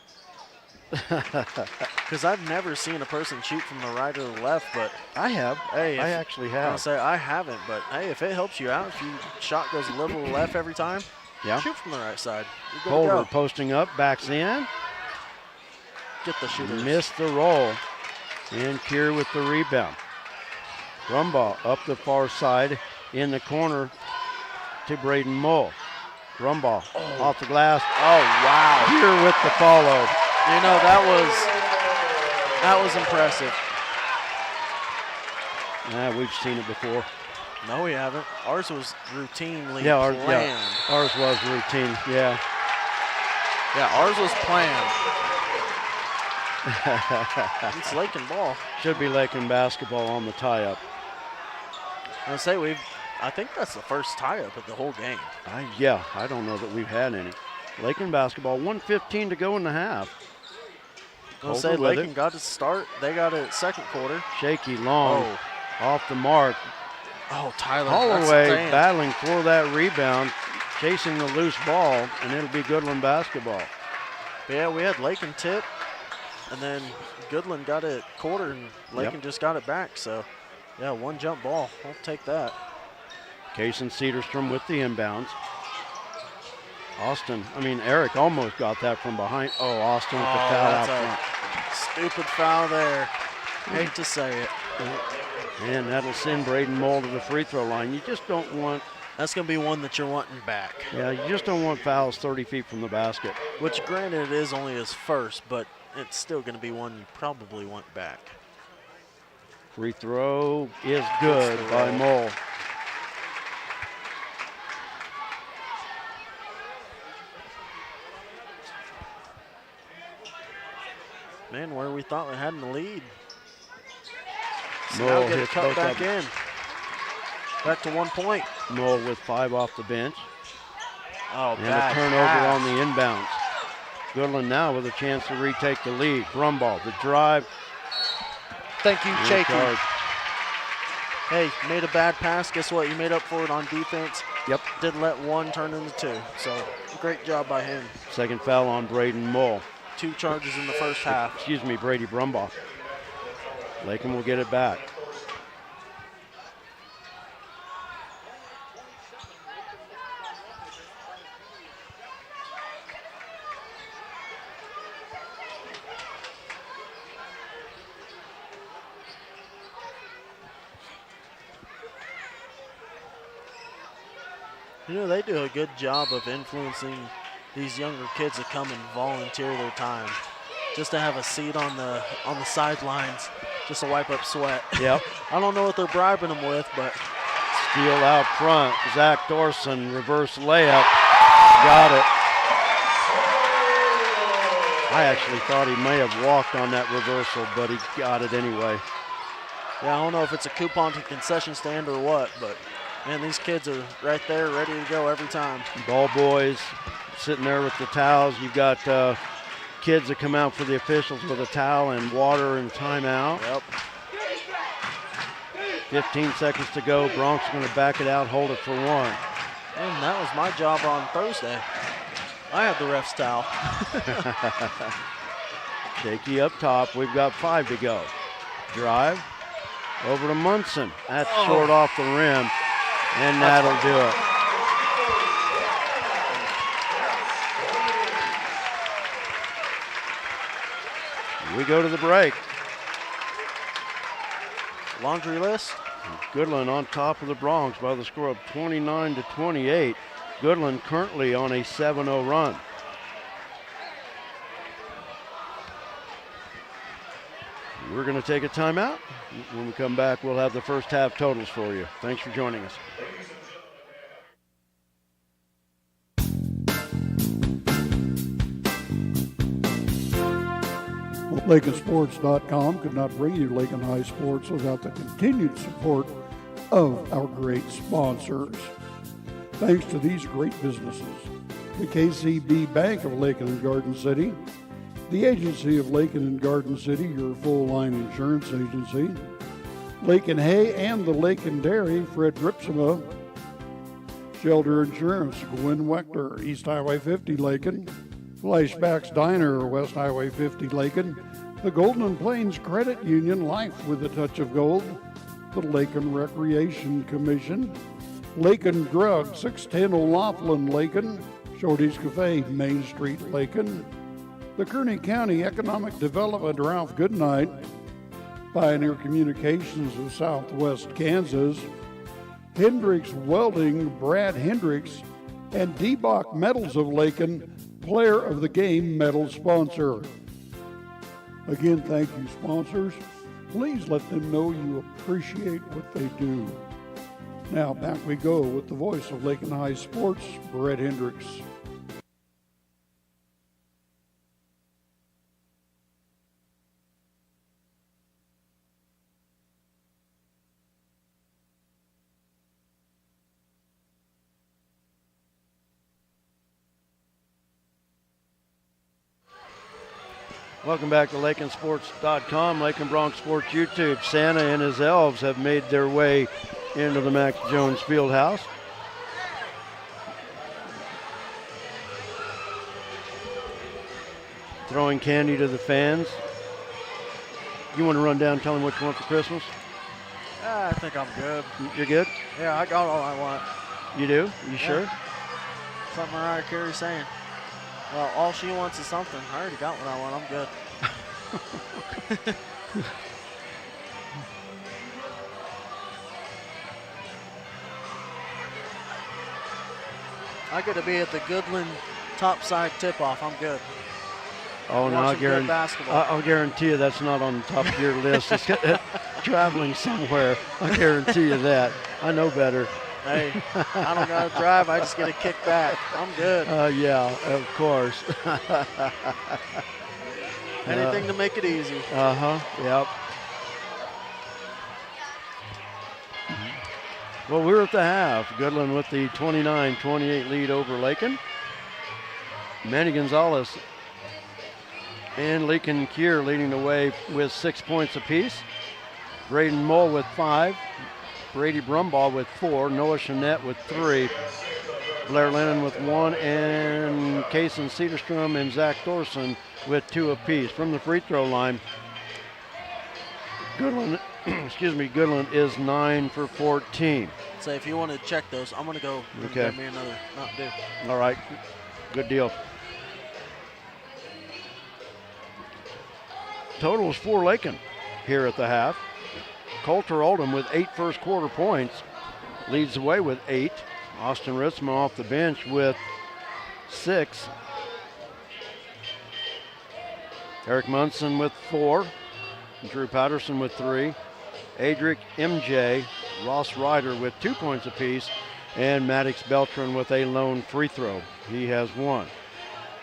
Because I've never seen a person shoot from the right or the left, but I have. hey, I actually I'll have. say I haven't, but hey, if it helps you out, if your shot goes a little left every time, Yeah. shoot from the right side. You're good to Holder go. posting up, backs in. Get the shooters. Missed the roll. And Kier with the rebound. Rumbaugh up the far side in the corner to Braden Mull. Rumbaugh off the glass. Oh, wow. Kier with the follow. You know, that was impressive. We've seen it before. No, we haven't. Ours was routinely Ours planned. was routine. Yeah. Yeah, ours was planned. It's Lakin ball. Should be Lakin basketball on the tie-up. I say I think that's the first tie-up of the whole game. I don't know that we've had any. Lakin basketball, 1:15 to go in the half. I'll say Holder with Lakin it. got to start. They got it second quarter. Shaky, long, off the mark. Oh, Tyler. Holloway that's battling for that rebound, chasing the loose ball, and it'll be Goodland basketball. But yeah, we had Lakin tip, and then Goodland got it quarter, and Lakin just got it back. So, yeah, one jump ball. I'll take that. Kaysen Cedarstrom with the inbounds. Eric almost got that from behind. Oh, Austin with the foul out front. Stupid foul there. Hate to say it. And that'll send Braden Mull to the free throw line. You just don't want, That's going to be one that you're wanting back. you just don't want fouls 30 feet from the basket. Which, granted, it is only his first, but it's still going to be one you probably want back. Free throw is good by Mull. Man, where we thought we had in the lead. So Mull now get it hits cut both back of them. in. Back to 1 point. Mull with 5 off the bench. Oh, And a bad turnover pass. on the inbounds. Goodland now with a chance to retake the lead. Rumbaugh, the drive. Thank you, and a Shaky. charge. Hey, made a bad pass. Guess what? You made up for it on defense. Yep. Didn't let one turn into 2. So, great job by him. Second foul on Braden Mull. 2 charges in the first half. Excuse me, Brady Brumbaugh. Lakin will get it back. You know, they do a good job of influencing these younger kids to come and volunteer their time. Just to have a seat on the sidelines, just to wipe up sweat. Yep. I don't know what they're bribing them with, but Steal out front. Zach Dorson, reverse layup. Got it. I actually thought he may have walked on that reversal, but he got it anyway. yeah, I don't know if it's a coupon to concession stand or what, but man, these kids are right there ready to go every time. Ball boys sitting there with the towels. You've got kids that come out for the officials with a towel and water and timeout. Yep. 15 seconds to go. Bronx going to back it out, hold it for 1. And that was my job on Thursday. I had the ref's towel. Shaky up top. We've got 5 to go. Drive over to Munson. That's short off the rim, and that'll do it. We go to the break. Laundry list. Goodland on top of the Bronx by the score of 29-28. Goodland currently on a 7-0 run. We're going to take a timeout. When we come back, we'll have the first half totals for you. Thanks for joining us. LakinSports.com could not bring you Lakin High Sports without the continued support of our great sponsors. thanks to these great businesses: the KCB Bank of Lakin and Garden City, the agency of Lakin and Garden City, your full-line insurance agency, Lakin Hay and the Lakin Dairy, Fred Ripsema, Shelter Insurance, Gwen Wechter, East Highway 50, Lakin, Flashbacks Diner, West Highway 50, Lakin, the Golden Plains Credit Union, Life with a Touch of Gold, the Lakin Recreation Commission, Lakin Drug, 610 O'Laughlin, Lakin, Shorty's Cafe, Main Street, Lakin, the Kearney County Economic Development, Ralph Goodnight, Pioneer Communications of Southwest Kansas, Hendricks Welding, Brad Hendricks, and D-Bach Metals of Lakin, Player of the Game medal sponsor. Again, thank you, sponsors. Please let them know you appreciate what they do. Now, back we go with the voice of Lakin High Sports, Brett Hendricks. Welcome back to LakinSports.com, Lakin Bronx Sports YouTube. Santa and his elves have made their way into the Max Jones Fieldhouse. Throwing candy to the fans. You want to run down and tell them what you want for Christmas? I think I'm good. You're good? Yeah, I got all I want. You do? You sure? Something Mariah Carey's saying. Well, all she wants is something. I already got what I want. I'm good. I get to be at the Goodland Topside Tipoff. I'm good. Oh, no, I'll guarantee you that's not on the top of your list. It's traveling somewhere. I guarantee you that. I know better. Hey, I don't got to drive. I just get a kick back. I'm good. Yeah, of course. Anything to make it easy. Yep. Well, we're at the half. Goodland with the 29-28 lead over Lakin. Manny Gonzalez and Lakin Kier leading the way with 6 points apiece. Braden Mull with 5. Brady Brumbaugh with 4, Noah Chanette with 3, Blair Lennon with 1, and Kason Cedarstrom and Zach Thorson with 2 apiece. From the free throw line, Goodland, Goodland is 9 for 14. So if you want to check those, I'm going to go get me another Mountain Dew. All right, good deal. Totals for Lakin here at the half. Coulter Oldham with 8 first quarter points leads the way with 8. Austin Ritzman off the bench with 6. Eric Munson with 4. Drew Patterson with 3. Adric MJ, Ross Ryder with 2 points apiece, and Maddox Beltran with a lone free throw. He has 1.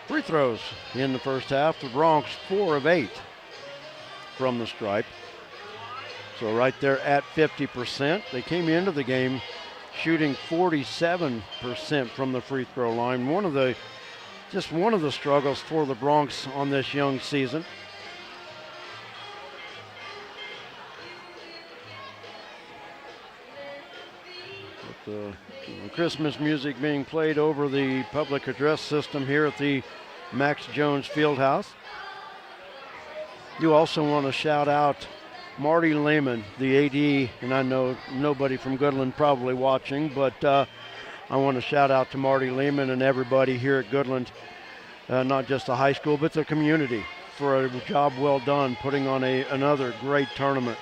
Free throws in the first half. The Bronx 4 of 8 from the stripe. So right there at 50%. They came into the game shooting 47% from the free throw line. One of the struggles for the Bronx on this young season. With the Christmas music being played over the public address system here at the Max Jones Fieldhouse. You also want to shout out Marty Lehman, the AD, and I know nobody from Goodland probably watching, but I want to shout out to Marty Lehman and everybody here at Goodland, not just the high school, but the community, for a job well done putting on another great tournament.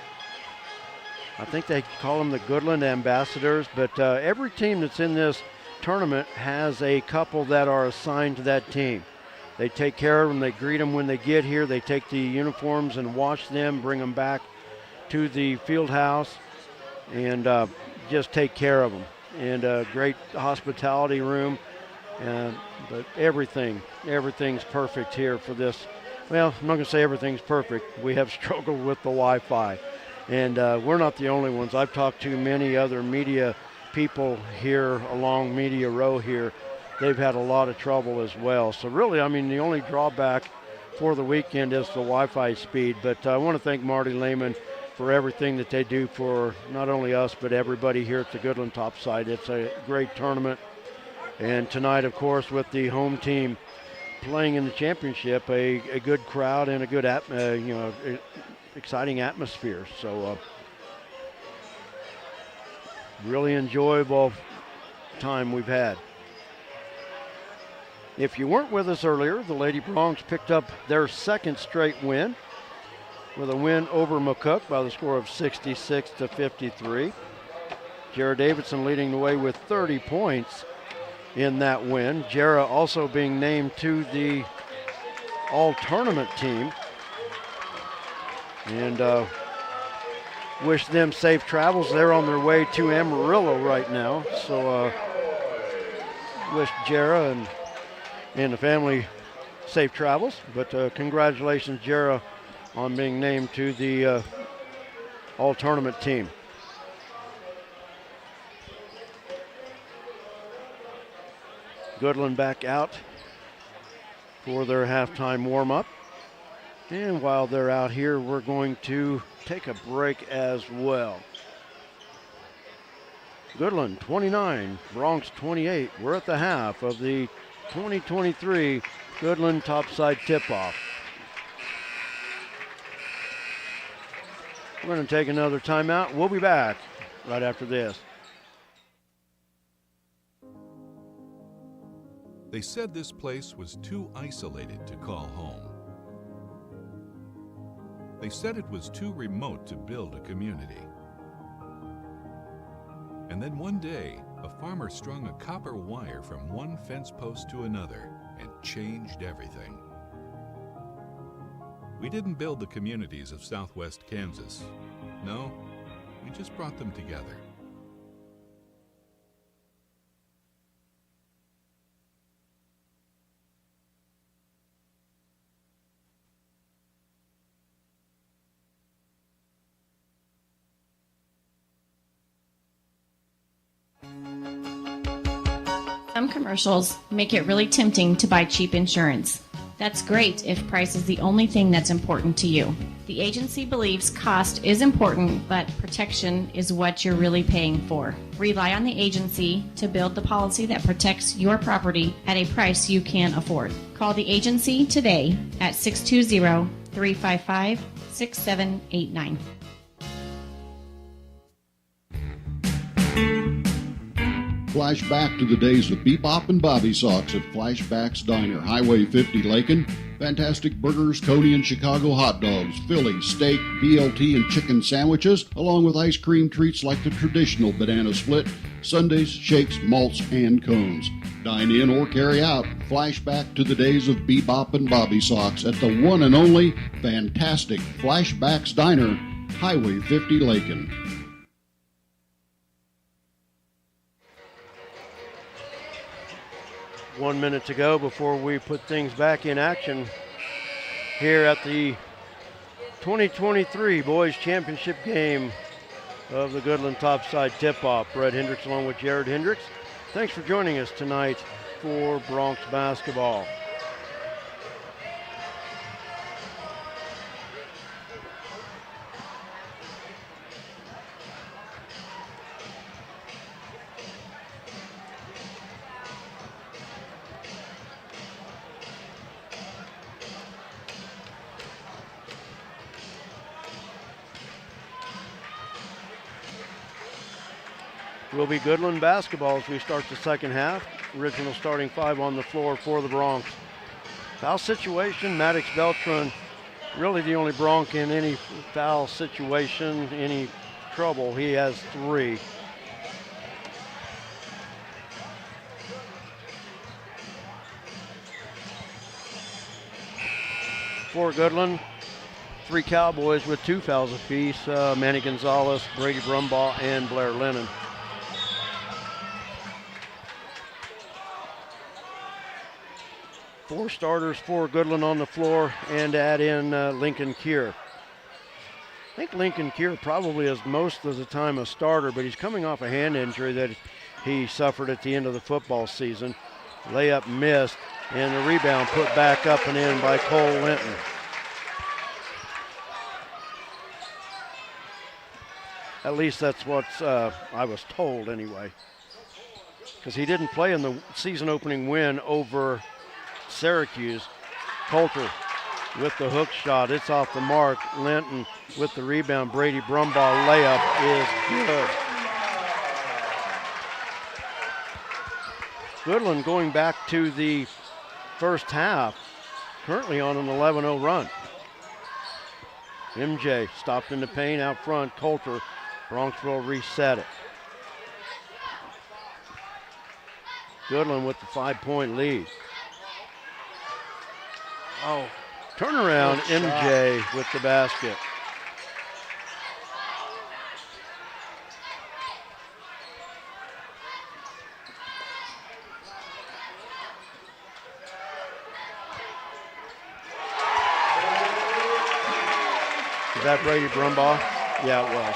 I think they call them the Goodland Ambassadors, but every team that's in this tournament has a couple that are assigned to that team. They take care of them, they greet them when they get here, they take the uniforms and wash them, bring them back to the field house, and just take care of them. And a great hospitality room, but everything's perfect here for this. Well, I'm not going to say everything's perfect. We have struggled with the Wi-Fi, and we're not the only ones. I've talked to many other media people here along Media Row here, they've had a lot of trouble as well. So really, I mean, the only drawback for the weekend is the Wi-Fi speed. But I want to thank Marty Lehman for everything that they do for not only us, but everybody here at the Goodland Topside. It's a great tournament. And tonight, of course, with the home team playing in the championship, a good crowd and a good, exciting atmosphere. So really enjoyable time we've had. If you weren't with us earlier, the Lady Broncs picked up their second straight win with a win over McCook by the score of 66-53. Jarrah Davidson leading the way with 30 points in that win. Jarrah also being named to the all-tournament team. And wish them safe travels. They're on their way to Amarillo right now. So wish Jarrah and the family safe travels. But congratulations, Jarrah, on being named to the all-tournament team. Goodland back out for their halftime warm-up. And while they're out here, we're going to take a break as well. Goodland 29, Broncs 28. We're at the half of the 2023 Goodland Topside Tip-Off. We're going to take another timeout. We'll be back right after this. They said this place was too isolated to call home. They said it was too remote to build a community. And then one day, a farmer strung a copper wire from one fence post to another and changed everything. We didn't build the communities of Southwest Kansas. No, we just brought them together. Some commercials make it really tempting to buy cheap insurance. That's great if price is the only thing that's important to you. The agency believes cost is important, but protection is what you're really paying for. Rely on the agency to build the policy that protects your property at a price you can afford. Call the agency today at 620-355-6789. Flashback to the days of Bebop and Bobby Socks at Flashback's Diner, Highway 50, Lakin. Fantastic burgers, Coney and Chicago hot dogs, Philly, steak, BLT, and chicken sandwiches, along with ice cream treats like the traditional banana split, sundaes, shakes, malts, and cones. Dine in or carry out. Flashback to the days of Bebop and Bobby Socks at the one and only fantastic Flashback's Diner, Highway 50, Lakin. 1 minute to go before we put things back in action here at the 2023 Boys Championship game of the Goodland Topside Tip-Off. Brett Hendricks along with Jared Hendricks. Thanks for joining us tonight for Broncs basketball. Will be Goodland basketball as we start the second half. Original starting five on the floor for the Broncs. Foul situation, Maddox Beltran, really the only Bronc in any foul situation, any trouble. He has 3. For Goodland, 3 Cowboys with 2 fouls apiece, Manny Gonzalez, Brady Brumbaugh, and Blair Lennon. Four starters for Goodland on the floor, and add in Lincoln Kier. think Lincoln Kier probably is most of the time a starter, but he's coming off a hand injury that he suffered at the end of the football season. Layup missed, and the rebound put back up and in by Cole Linton. At least that's what I was told anyway. Because he didn't play in the season opening win over Syracuse. Coulter with the hook shot. It's off the mark. Linton with the rebound. Brady Brumbaugh layup is good. Goodland going back to the first half, currently on an 11-0 run. MJ stopped in the paint out front. Coulter, Bronxville reset it. Goodland with the 5-point lead. Oh, Turnaround, MJ with the basket. Is that Brady Brumbaugh? Yeah, it was.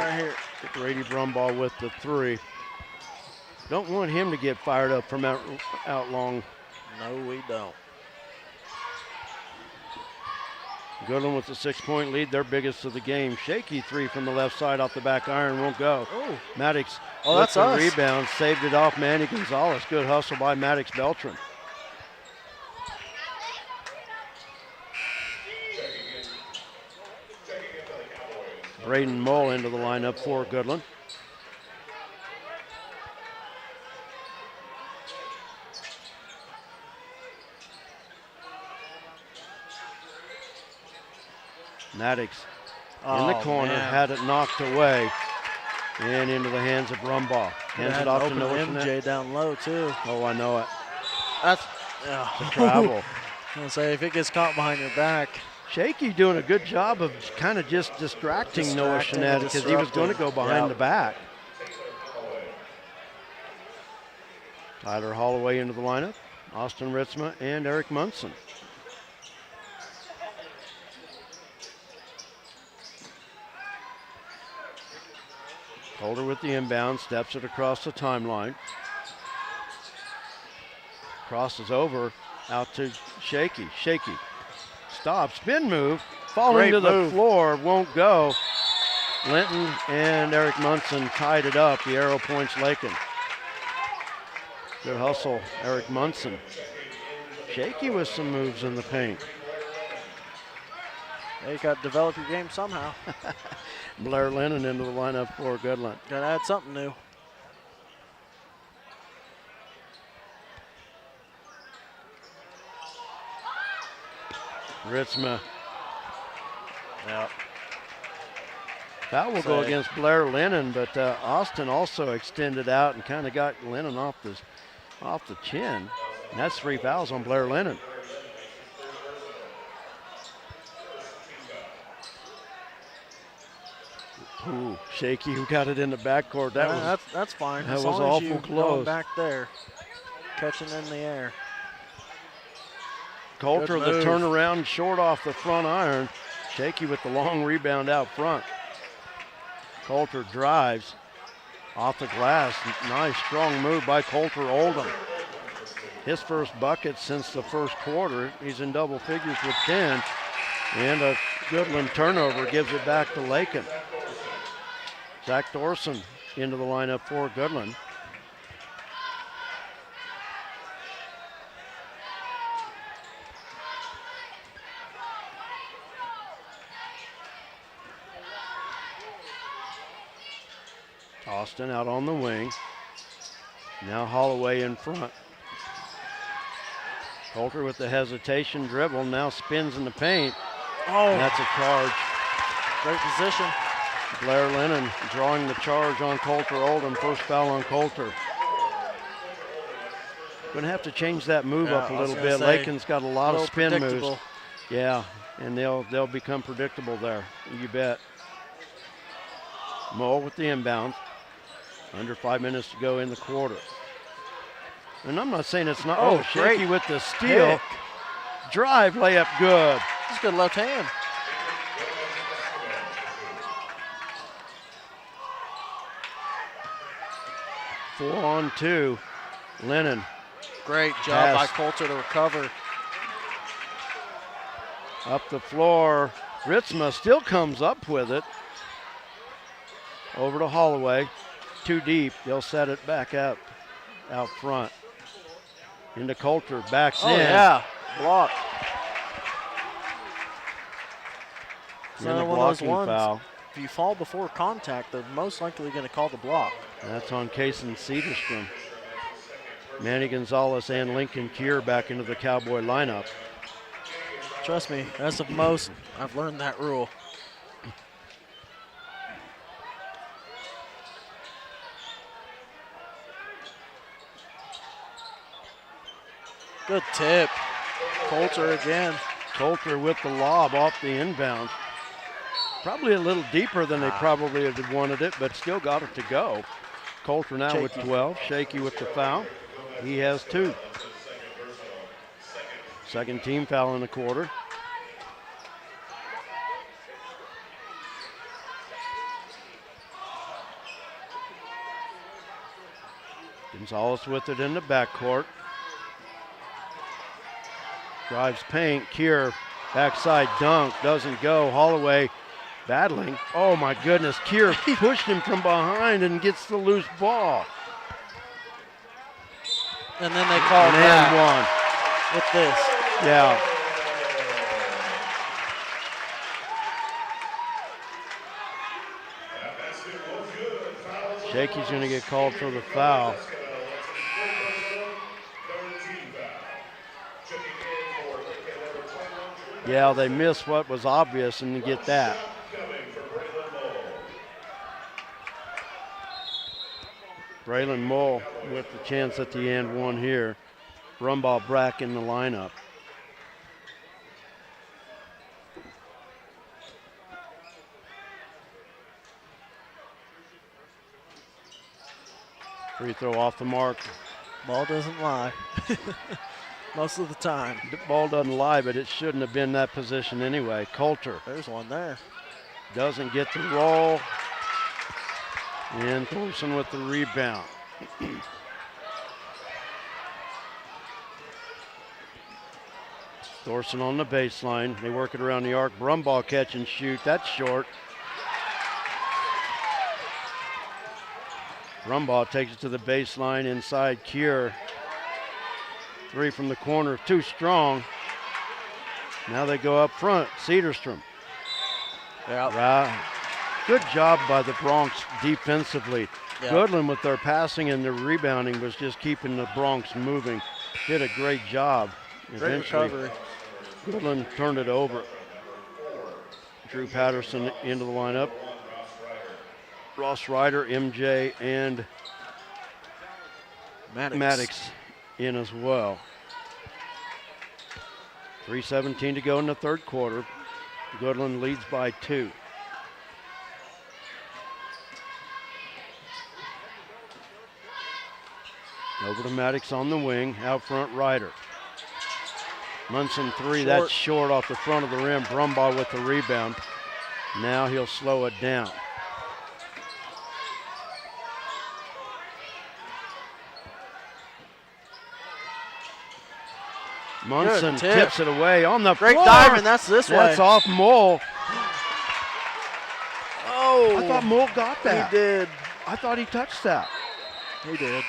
right here. Brady Brumbaugh with the 3. Don't want him to get fired up from out long. No, we don't. Goodland with the 6-point lead, their biggest of the game. Shaky 3 from the left side off the back iron, won't go. Oh, Maddox oh, with that's the us. rebound, saved it off Manny Gonzalez. Good hustle by Maddox Beltran. Braden Mull into the lineup for Goodland. Maddox in the corner, man. had it knocked away and into the hands of Brumbaugh. Hands it off to Noah MJ down low too. Oh, I know it. That's Travel. I was gonna say if it gets caught behind your back. Shaky doing a good job of kind of just distracting Noah Chanette because he was going to go behind the back. Tyler Holloway into the lineup. Austin Ritzma and Eric Munson. Holder with the inbound, steps it across the timeline. Crosses over, out to Shaky. Shaky stops, spin move, falling to the floor, won't go. Linton and Eric Munson tied it up. The arrow points Lakin. Good hustle, Eric Munson. Shaky with some moves in the paint. Yeah, you got to develop your game somehow. Blair Lennon into the lineup for Goodland. Got to add something new. Ritzma. Yep. That will go against Blair Lennon, but Austin also extended out and kind of got Lennon off the chin. And that's 3 fouls on Blair Lennon. Ooh, Shaky who got it in the backcourt. That's fine. That as was long as awful you close. Going back there, catching in the air. Coulter the turnaround short off the front iron. Shaky with the long rebound out front. Coulter drives off the glass. Nice strong move by Coulter Oldham. His first bucket since the first quarter. He's in double figures with 10. And a Goodland turnover gives it back to Lakin. Zach Dorson into the lineup for Goodland. Austin out on the wing. Now Holloway in front. Coulter with the hesitation dribble, now spins in the paint. Oh, and that's a charge. Great position. Blair Lennon drawing the charge on Coulter Oldham. First foul on Coulter. Going to have to change that move up a little bit. Lakin's got a lot of spin moves. Yeah, and they'll become predictable there. You bet. Mo with the inbound. Under 5 minutes to go in the quarter. And I'm not saying it's not. Oh, Shaky with the steal. Drive, layup, good. That's good left hand. 4-on-2. Lennon. Great job by Pass. Coulter to recover. Up the floor. Ritzma still comes up with it. Over to Holloway. Too deep. They'll set it back up out front. Into Coulter. Backs Oh, in. yeah. Block. It's And a another one of those blocking ones. foul. If you fall before contact, they're most likely going to call the block. That's on Kaysen Cedarstrom. Manny Gonzalez and Lincoln Kier back into the Cowboy lineup. Trust me, as of most, I've learned that rule. Good tip. Coulter again. Coulter with the lob off the inbound. Probably a little deeper than they probably had wanted it, but still got it to go. Coulter now with 12. Shaky with the foul. He has 2. Second team foul in the quarter. Gonzalez with it in the backcourt. Drives paint. Kier, backside dunk, doesn't go. Holloway battling. Oh my goodness, Kier pushed him from behind and gets the loose ball. And then they call And that one. with this. Yeah. Shaky's going to get called for the foul. Yeah, they missed what was obvious and get that. Braylon Mull with the chance at the end one here. Brumbaugh back in the lineup. Free throw off the mark. Ball doesn't lie. Most of the time. The ball doesn't lie, but it shouldn't have been that position anyway. Coulter There's one there. doesn't get the roll. And Thorson with the rebound. Thorson on the baseline. They work it around the arc. Brumbaugh catch and shoot. That's short. Brumbaugh takes it to the baseline inside Kier. 3 from the corner, too strong. Now they go up front. Cedarstrom. Yeah. Good job by the Bronx defensively. Yep. Goodland with their passing and their rebounding was just keeping the Bronx moving. Did a great job. Great recovery. Goodland turned it over. Drew Patterson into the lineup. Ross Ryder, MJ, and Maddox in as well. 3:17 to go in the third quarter. Goodland leads by 2. Over to Maddox on the wing, out front Ryder. Munson 3, that's short off the front of the rim. Brumbaugh with the rebound. Now he'll slow it down. Munson tips it away on the Great floor. diving, that's this way. That's off Mull. Oh, I thought Mull got that. He did. I thought he touched that. He did.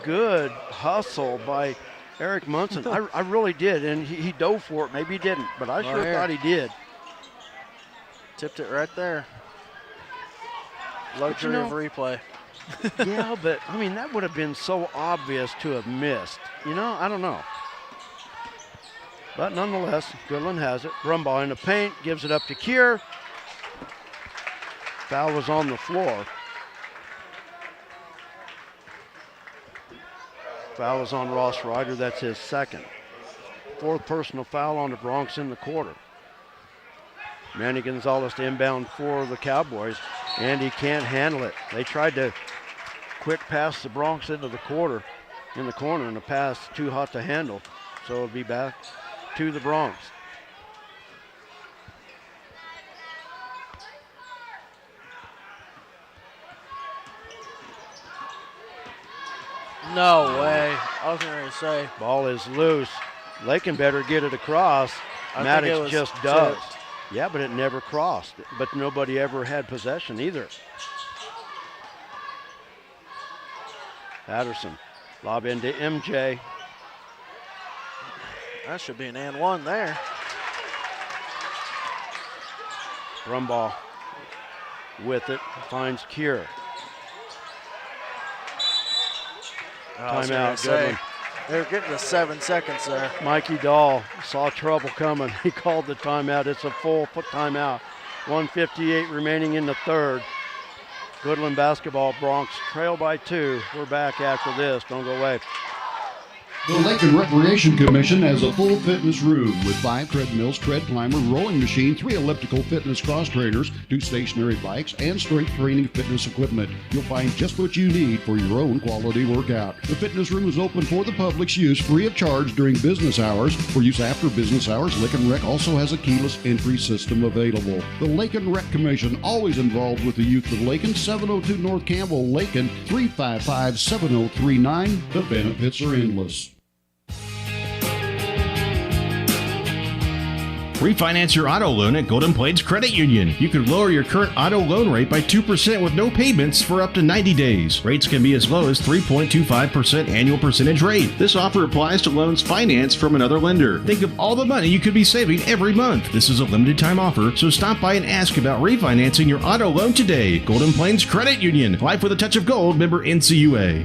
Good hustle by Eric Munson. I really did, and he dove for it. Maybe he didn't, but I sure thought he did. Tipped it right there. Luxury of replay. Yeah, but, I mean, that would have been so obvious to have missed. You know, I don't know. But nonetheless, Goodland has it. Brumbaugh in the paint, gives it up to Kier. Foul was on the floor. Foul is on Ross Ryder. That's his second. 4th personal foul on the Bronx in the quarter. Manny Gonzalez to inbound for the Cowboys, and he can't handle it. They tried to quick pass the Bronx into the corner, and the pass too hot to handle. So it'll be back to the Bronx. No way. I was going to say. Ball is loose. Lakin better get it across. I think it Maddox was just does. tipped. Yeah, but it never crossed. But nobody ever had possession either. Patterson, lob into MJ. That should be an and one there. Brumbaugh with it, finds Cure. Timeout, Goodland. They're getting to 7 seconds there. Mikey Dahl saw trouble coming. He called the timeout. It's a full timeout. 1:58 remaining in the third. Goodland basketball, Bronx trail by 2. We're back after this. Don't go away. The Lakin Recreation Commission has a full fitness room with 5 treadmills, tread climber, rowing machine, 3 elliptical fitness cross trainers, 2 stationary bikes, and strength training fitness equipment. You'll find just what you need for your own quality workout. The fitness room is open for the public's use free of charge during business hours. For use after business hours, Lakin Rec also has a keyless entry system available. The Lakin Rec Commission, always involved with the youth of Lakin, 702 North Campbell, Lakin, 355-7039. The benefits are endless. Refinance your auto loan at Golden Plains Credit Union. You could lower your current auto loan rate by 2% with no payments for up to 90 days. Rates can be as low as 3.25% annual percentage rate. This offer applies to loans financed from another lender. Think of all the money you could be saving every month. This is a limited time offer, so stop by and ask about refinancing your auto loan today. Golden Plains Credit Union. Life with a touch of gold. Member NCUA.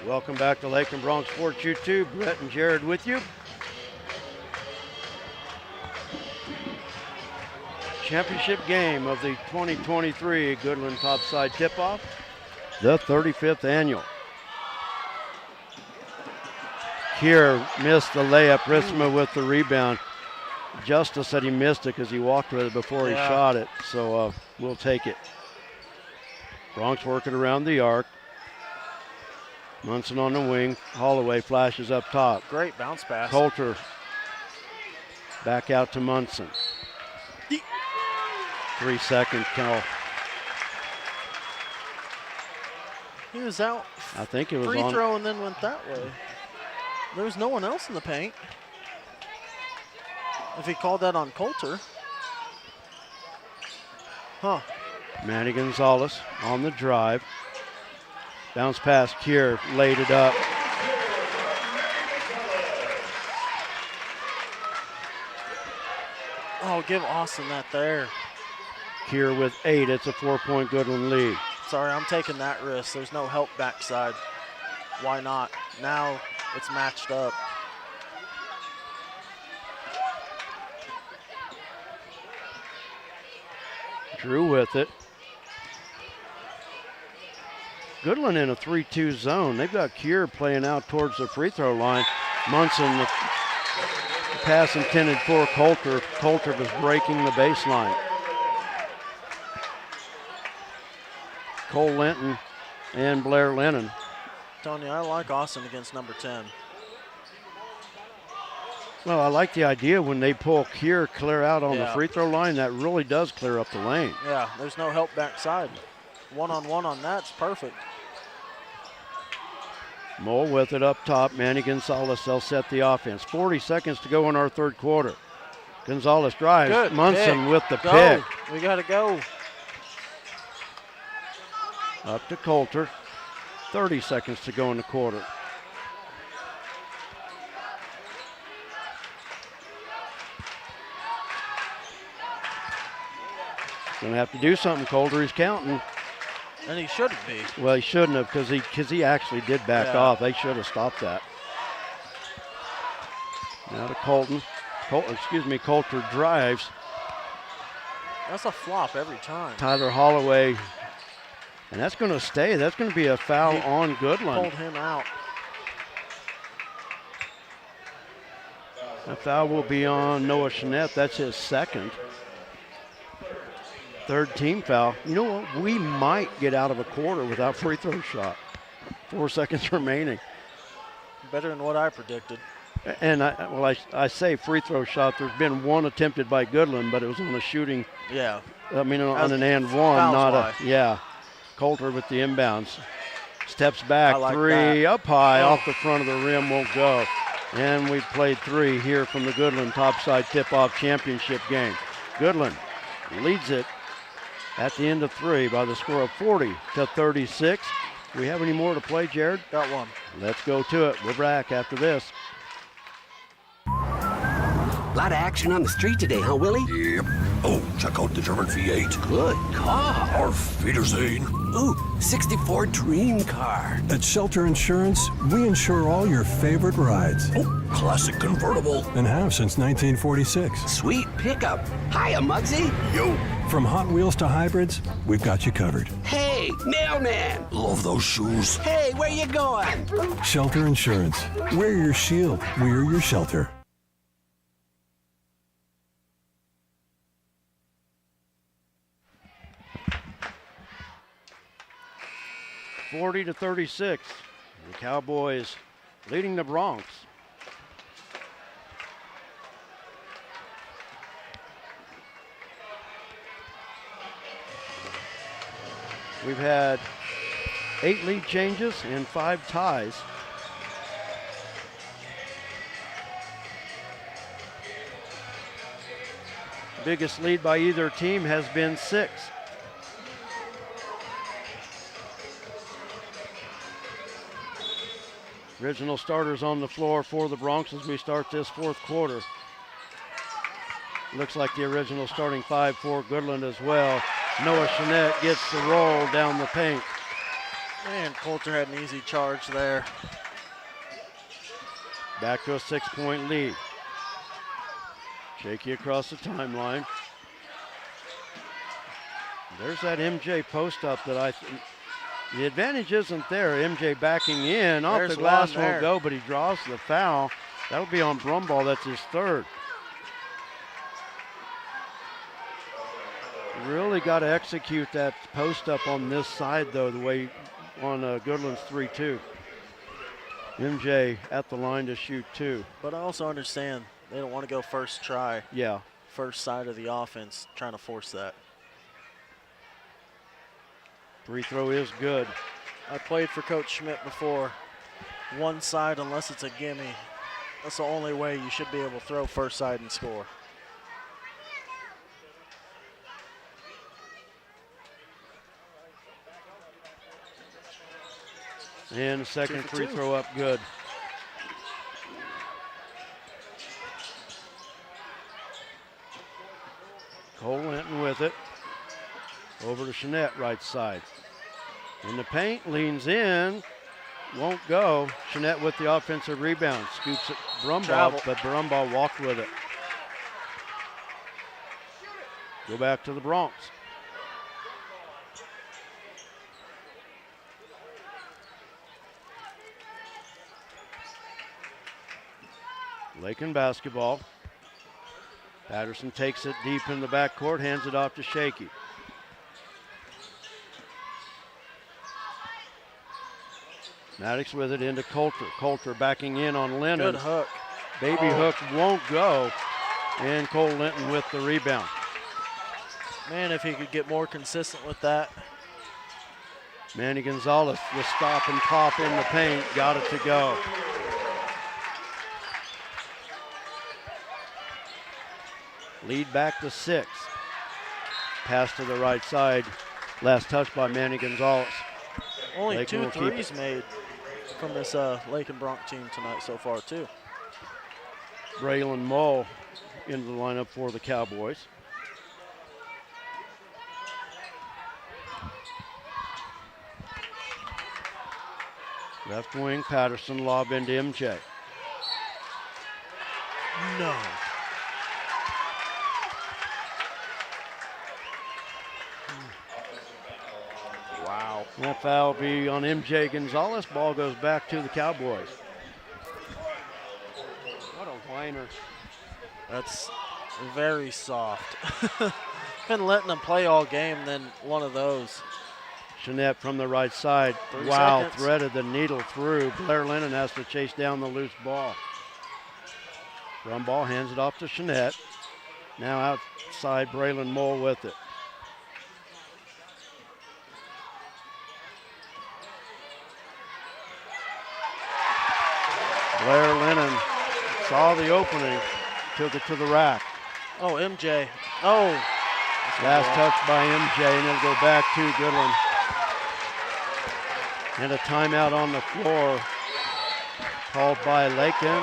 Welcome back to Lakin Bronx Sports YouTube. Brett and Jared with you. Championship game of the 2023 Goodland Topside Tipoff, the 35th annual. Kier missed the layup. Risma with the rebound. Justice said he missed it because he walked with it before he shot it, so we'll take it. Bronx working around the arc. Munson on the wing. Holloway flashes up top. Great bounce pass. Coulter back out to Munson. 3 second count. He was out. I think it was free on. throw and then went that way. There was no one else in the paint. If he called that on Coulter. Huh. Manny Gonzalez on the drive. Bounce pass, Kier laid it up. Oh, give Austin that there. Kier with 8. It's a 4-point Goodland lead. Sorry, I'm taking that risk. There's no help backside. Why not? Now it's matched up. Drew with it. Goodland in a 3-2 zone. They've got Kier playing out towards the free throw line. Munson, the pass intended for Coulter. Coulter was breaking the baseline. Cole Linton and Blair Lennon. Tony, I like Austin against number 10. Well, I like the idea when they pull Kier clear out on the free throw line. That really does clear up the lane. Yeah, there's no help backside. One-on-one on that's perfect. Mole with it up top. Manny Gonzalez, they'll set the offense. 40 seconds to go in our third quarter. Gonzalez drives. Good Munson pick. with the Go. pick. We got to go. Up to Coulter. 30 seconds to go in the quarter. Gonna have to do something, Coulter. He's counting. And he shouldn't be. Well, he shouldn't have because he actually did back off. They should have stopped that. Now to Coulter drives. That's a flop every time. Tyler Holloway, and that's going to stay. That's going to be a foul on Goodland. Pulled him out. A foul will be on Noah Chanette. That's his second. Third team foul. You know what? We might get out of a quarter without free throw shot. 4 seconds remaining. Better than what I predicted. And I say free throw shot. There's been one attempted by Goodland, but it was on a shooting. Yeah. I mean, on an and one, not a. Yeah. Coulter with the inbounds. Steps back, I like three, that. up high, Oh. off the front of the rim, won't go. And we played three here from the Goodland Topside Tip-Off Championship game. Goodland leads it at the end of three by the score of 40-36. Do we have any more to play, Jared? Got one. Let's go to it. We're back after this. Lot of action on the street today, huh, Willie? Yep. Oh, check out the German V8. Good car. Auf Wiedersehen. Ooh, 64 dream car. At Shelter Insurance, we insure all your favorite rides. Oh, classic convertible. And have since 1946. Sweet pickup. Hiya, Muggsy. Yo. From Hot Wheels to hybrids, we've got you covered. Hey, mailman. Love those shoes. Hey, where you going? Shelter Insurance. We're your shield. We're your shelter. 40-36. The Cowboys leading the Bronx. We've had 8 lead changes and 5 ties. Biggest lead by either team has been 6. Original starters on the floor for the Bronx as we start this fourth quarter. Looks like the original starting 5 for Goodland as well. Noah Chanette gets the roll down the paint. Man, Coulter had an easy charge there. Back to a 6-point lead. Shaky across the timeline. There's that MJ post up that the advantage isn't there. MJ backing in, off There's the glass one won't there. go, but he draws the foul. That'll be on Brumball, that's his third. Really got to execute that post up on this side though, the way on Goodland's 3-2. MJ at the line to shoot 2. But I also understand they don't want to go first try. Yeah. First side of the offense, trying to force that. Free throw is good. I played for Coach Schmidt before. One side, unless it's a gimme, that's the only way you should be able to throw first side and score. And the second 2 for free 2. throw up good. Cole Linton with it. Over to Chanette, right side. In the paint, leans in, won't go. Chanette with the offensive rebound. Scoops it, Brumball, Travel. but Brumball walked with it. Go back to the Bronx. Lakin basketball. Patterson takes it deep in the backcourt, hands it off to Shaky. Maddox with it into Coulter. Coulter backing in on Lennon. Good hook. Baby hook won't go. And Cole Linton with the rebound. Man, if he could get more consistent with that. Manny Gonzalez with stop and pop in the paint. Got it to go. Lead back to 6. Pass to the right side. Last touch by Manny Gonzalez. Only Lakin 2 will keep threes made from this Lakin Bronx team tonight so far, too. Braylon Mull into the lineup for the Cowboys. Left wing, Patterson, lob into MJ. No. Wow. That foul will be on MJ Gonzalez. Ball goes back to the Cowboys. What a whiner. That's very soft. Been letting them play all game, then one of those. Chanette from the right side. 3 Wow, seconds. threaded the needle through. Blair Lennon has to chase down the loose ball. Brumball hands it off to Chanette. Now outside, Braylon Mull with it. Blair Lennon saw the opening, took it to the rack. Oh, MJ. Oh. Last touch by MJ, and it'll go back to Goodland. And a timeout on the floor called by Lakin.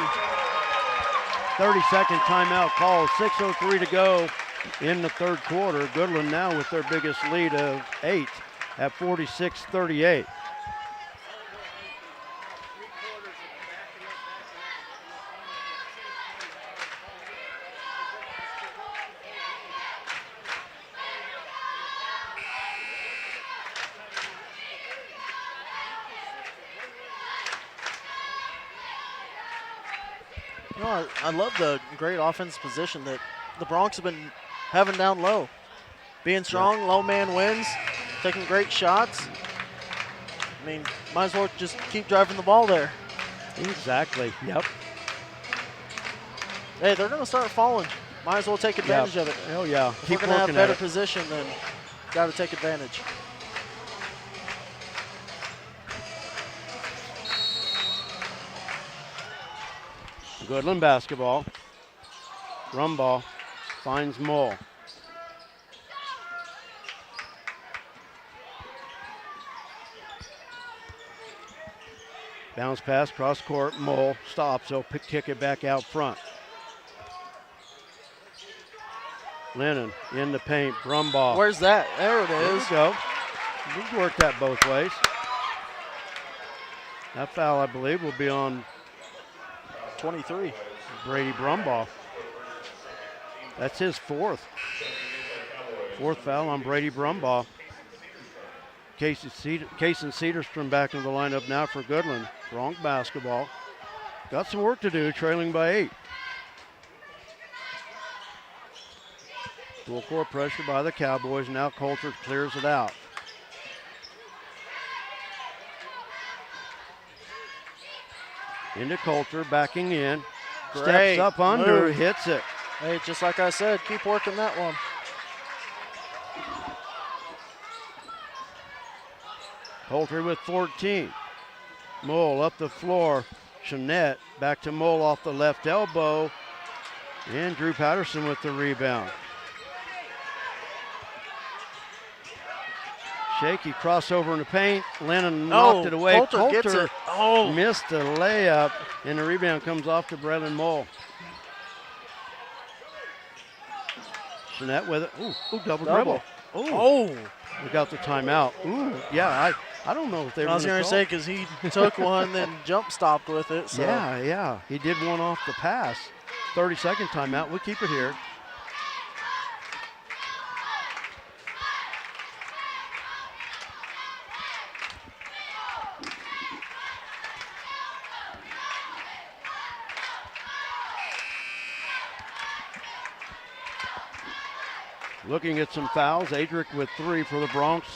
30-second timeout call, 6:03 to go in the third quarter. Goodland now with their biggest lead of 8 at 46-38. No, I love the great offensive position that the Bronx have been having down low. Being strong, low man wins, taking great shots. I mean, might as well just keep driving the ball there. Exactly, yep. Hey, they're going to start falling. Might as well take advantage of it. Oh, yeah. If Keep we're going to have working better at it. position, then got to take advantage. Goodland basketball. Rumbaugh finds Mole. Bounce pass, cross court, Mole stops, he'll kick it back out front. Lennon in the paint, Brumbaugh. Where's that? There it There is. we go. We've worked that both ways. That foul, I believe, will be on 23. Brady Brumbaugh. That's his fourth. Fourth foul on Brady Brumbaugh. Casey Cedarstrom back into the lineup now for Goodland. Bronx basketball. Got some work to do, trailing by 8. Full court pressure by the Cowboys. Now Coulter clears it out. Into Coulter, backing in. Great Steps up under, move. hits it. Hey, just like I said, keep working that one. Coulter with 14. Mole up the floor. Chanette back to Mole off the left elbow. And Drew Patterson with the rebound. Shaky crossover in the paint. Lennon knocked it away. Coulter gets it. Oh. Missed a layup, and the rebound comes off to Braylon Mole. Chanette with it. Ooh, double dribble. Oh. We got the timeout. Ooh, yeah, I don't know if they were I was going to say, because he took one, then jump stopped with it. So. Yeah. He did one off the pass. 30-second timeout. We'll keep it here. Looking at some fouls. Adric with 3 for the Bronx.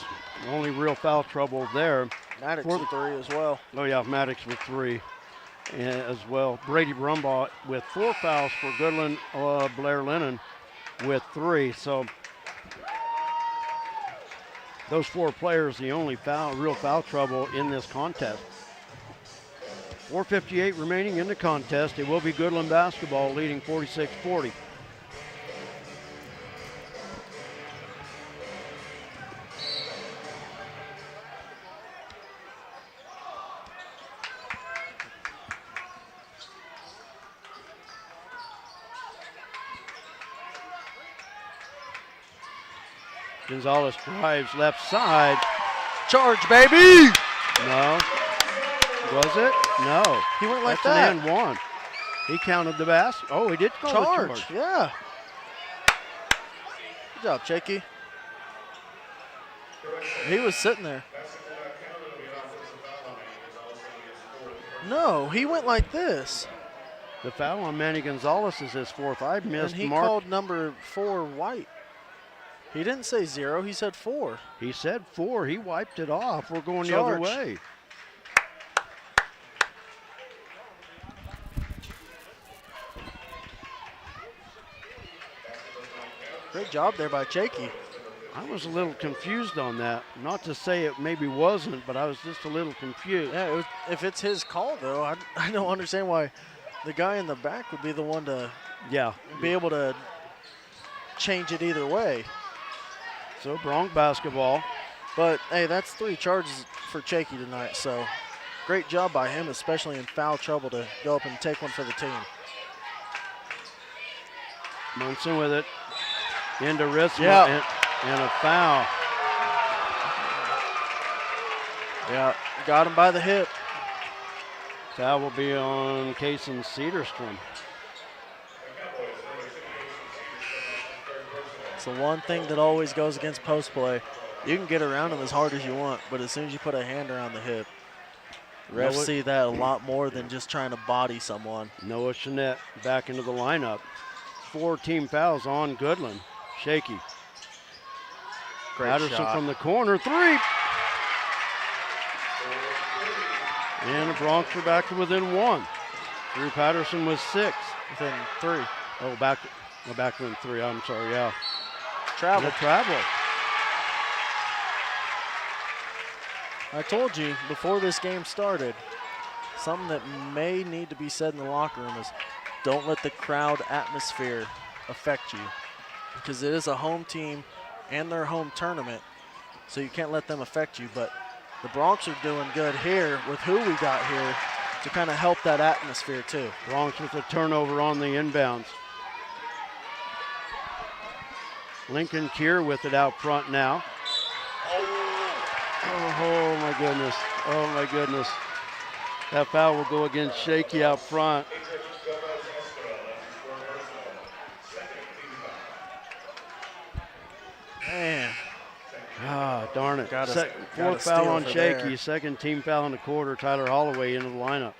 Only real foul trouble there. Maddox with 3 as well. Oh, yeah, Maddox with 3 as well. Brady Brumbaugh with 4 fouls for Goodland. Blair Lennon with 3. So those 4 players, the only real foul trouble in this contest. 4:58 remaining in the contest. It will be Goodland basketball leading 46-40. Gonzalez drives left side. Charge, baby! No. Was it? No. He went like That's that. an and 1. He counted the basket. Oh, he did call the charge. Yeah. Good job, Chakey. He was sitting there. No, he went like this. The foul on Manny Gonzalez is his 4th. I missed And he Mark. called number 4 white. He didn't say 0, he said 4. He said 4. He wiped it off. We're going the other Charge. way. Great job there by Chakey. I was a little confused on that. Not to say it maybe wasn't, but I was just a little confused. Yeah, if it's his call, though, I don't understand why the guy in the back would be the one to be able to change it either way. So Bronx basketball. But, hey, that's 3 charges for Chakey tonight, so great job by him, especially in foul trouble, to go up and take one for the team. Munson with it. Into Ritzma and a foul. Yeah, got him by the hip. Foul will be on Kaysen Cedarstrom. It's the one thing that always goes against post play. You can get around him as hard as you want, but as soon as you put a hand around the hip, refs see that a lot more than just trying to body someone. Noah Chanette back into the lineup. 4 team fouls on Goodland. Shaky. Patterson shot. from the corner, 3. And the Bronx are back to within 1. Drew Patterson was 6. Within 3. Oh, back within 3. I'm sorry, yeah. Travel. Travel. I told you before this game started, something that may need to be said in the locker room is don't let the crowd atmosphere affect you, because it is a home team and their home tournament, so you can't let them affect you. But the Bronx are doing good here with who we got here to kind of help that atmosphere too. Bronx with a turnover on the inbounds. Lincoln Kier with it out front now. Oh my goodness. Oh my goodness. That foul will go against Shaky out front. Man. Ah, darn it. steal Fourth foul on for Shaky. there. Second team foul in the quarter. Tyler Holloway into the lineup.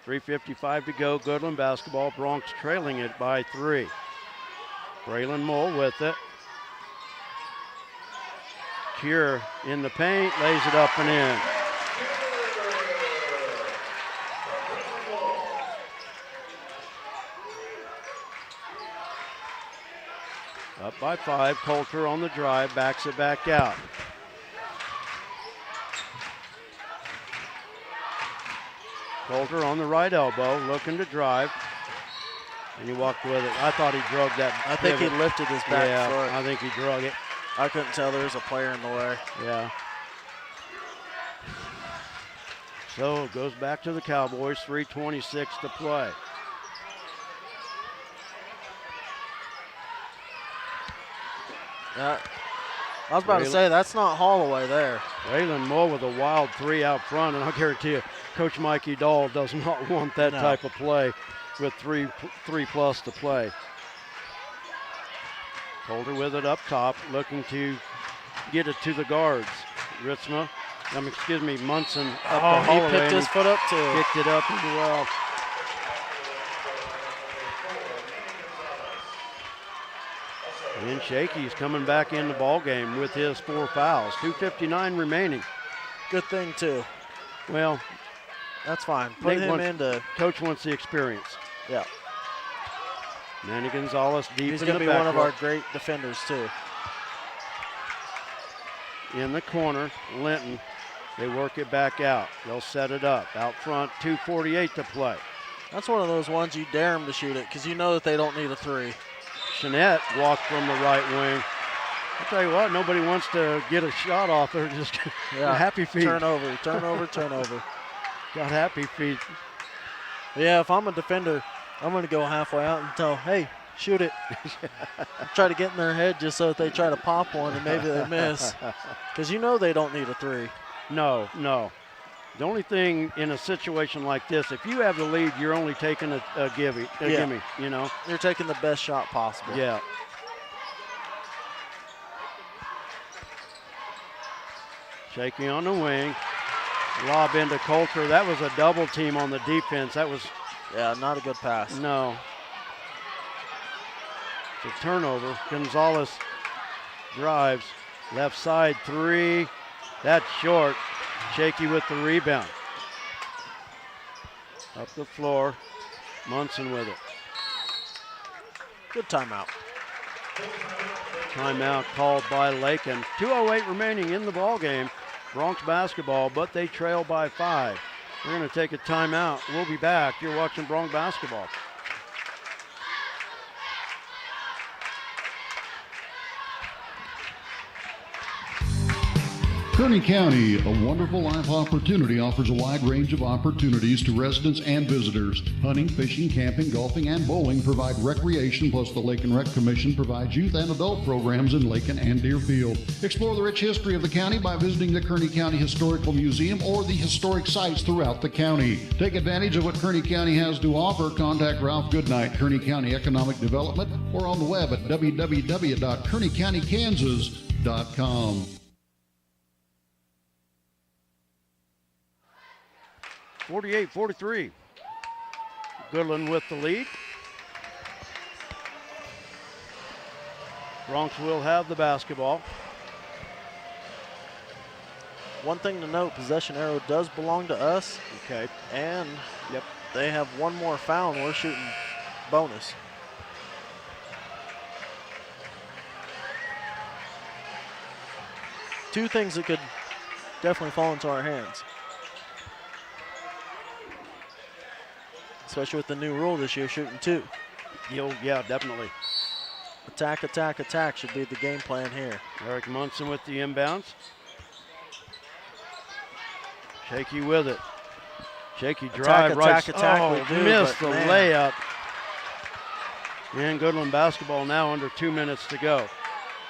3:55 to go. Goodland basketball. Bronx trailing it by 3. Braylon Mole with it. Kier in the paint, lays it up and in. Up by 5, Coulter on the drive, backs it back out. Coulter on the right elbow, looking to drive. And he walked with it. I thought he drug that. I think he lifted his back foot. I think he drug it. I couldn't tell there was a player in the way. Yeah. So it goes back to the Cowboys, 3:26 to play. I was about to say, that's not Holloway there. Waylon Moore with a wild 3 out front, and I'll guarantee you, Coach Mikey Dahl does not want that type of play with 3 plus to play. Coulter with it up top, looking to get it to the guards. Munson up to Holloway. He picked his foot up too. Picked it up as well. And Shaky's coming back in the ball game with his 4 fouls. 2:59 remaining. Good thing too. Well, that's fine. Put him into. Coach wants the experience. Yeah. Manny Gonzalez deep in the backcourt. He's going to be one of our great defenders too. In the corner, Linton. They work it back out. They'll set it up. Out front, 2:48 to play. That's one of those ones you dare them to shoot it because you know that they don't need a 3. Chanette walked from the right wing. I'll tell you what, nobody wants to get a shot off. They're just happy feet. Turnover. Got happy feet. Yeah, if I'm a defender, I'm going to go halfway out and tell, hey, shoot it. Try to get in their head just so that they try to pop one and maybe they miss. Because you know they don't need a 3. No. The only thing in a situation like this, if you have the lead, you're only taking a gimme, you know. You're taking the best shot possible. Yeah. Shaky on the wing. Lob into Coulter. That was a double team on the defense. That was... Yeah, not a good pass. No. It's a turnover. Gonzalez drives. Left side 3. That's short. Shaky with the rebound. Up the floor. Munson with it. Good timeout. Timeout called by Lakin. 2:08 remaining in the ball game. Bronx basketball, but they trail by 5. We're going to take a timeout. We'll be back. You're watching Bronx basketball. Kearney County, a wonderful life opportunity, offers a wide range of opportunities to residents and visitors. Hunting, fishing, camping, golfing, and bowling provide recreation, plus the Lake and Rec Commission provides youth and adult programs in Lakin and Deerfield. Explore the rich history of the county by visiting the Kearney County Historical Museum or the historic sites throughout the county. Take advantage of what Kearney County has to offer. Contact Ralph Goodnight, Kearney County Economic Development, or on the web at www.kearneycountykansas.com. 48-43. Goodland with the lead. Bronx will have the basketball. One thing to note, possession arrow does belong to us. Okay. And they have one more foul and we're shooting bonus. Two things that could definitely fall into our hands. Especially with the new rule this year, shooting 2. Yeah, definitely. Attack, attack, attack should be the game plan here. Eric Munson with the inbounds. Shaky with it. Shaky drive. Attack, missed the layup. And Goodland basketball now under 2 minutes to go.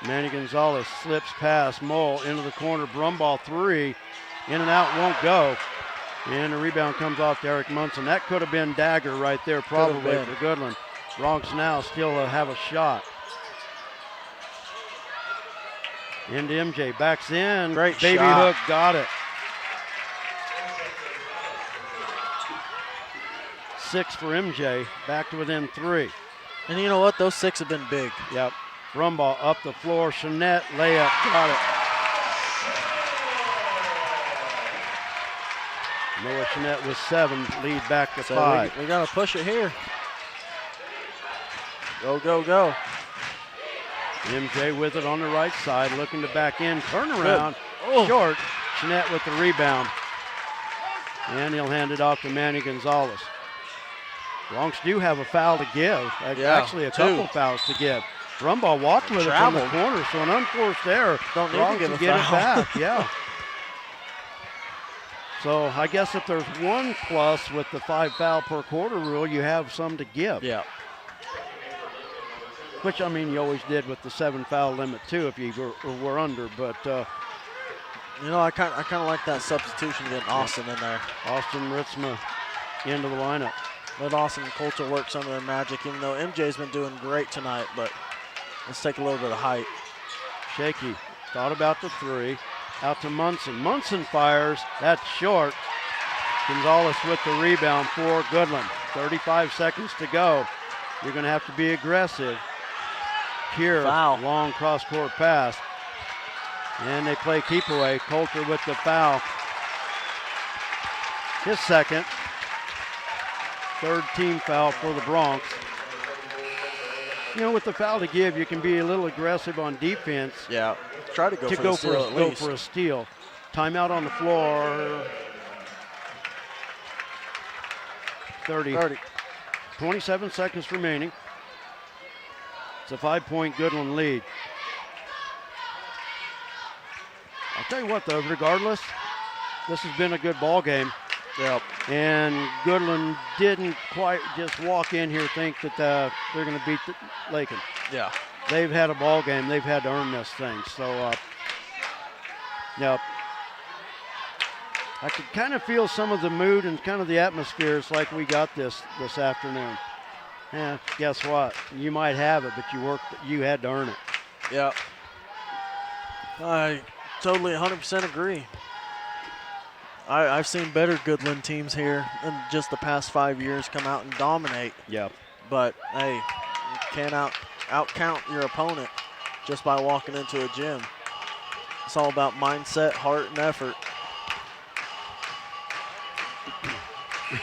Manny Gonzalez slips past Mole into the corner. Brumbaugh 3. In and out, won't go. And the rebound comes off to Eric Munson. That could have been dagger right there probably for Goodland. Bronx now still have a shot. Into MJ, backs in. Great Baby shot. hook, got it. 6 for MJ, back to within 3. And you know what? Those 6 have been big. Yep. Brumbaugh up the floor. Chanette, layup, got it. Noah Chanette with 7, lead back to 5. We got to push it here. Go, go, go. MJ with it on the right side, looking to back in, turnaround, short. Chanette with the rebound. And he'll hand it off to Manny Gonzalez. Bronx do have a foul to give. Actually, a couple fouls to give. Brumbaugh walked with it from the corner, so an unforced error. Don't need Bronx to give to a get foul. it back, yeah. So I guess if there's one plus with the 5 foul per quarter rule, you have some to give. Yeah. Which, I mean, you always did with the 7 foul limit too if you were under, but you know, I kind of like that substitution getting Austin in there. Austin Ritzma into the lineup. Let Austin and Coulter work some of their magic, even though MJ's been doing great tonight, but let's take a little bit of height. Shaky thought about the 3. Out to Munson. Munson fires. That's short. Gonzalez with the rebound for Goodland. 35 seconds to go. You're going to have to be aggressive. Here, long cross-court pass. And they play keep away. Coulter with the foul. His second. 3rd team foul for the Bronx. You know, with the foul to give, you can be a little aggressive on defense. Yeah, try to go for a steal at least. Go for a steal. Timeout on the floor. 30. 27 seconds remaining. It's a 5-point Goodland lead. I'll tell you what, though, regardless, this has been a good ball game. Yep. And Goodland didn't quite just walk in here think that they're going to beat Lakin. Yeah. They've had a ball game. They've had to earn this thing. So, yep. I could kind of feel some of the mood and kind of the atmosphere. It's like we got this afternoon. Yeah, guess what? You might have it, but you had to earn it. Yep. I totally 100% agree. I've seen better Goodland teams here in just the past 5 years come out and dominate. Yep. But, hey, you can't out-count your opponent just by walking into a gym. It's all about mindset, heart, and effort.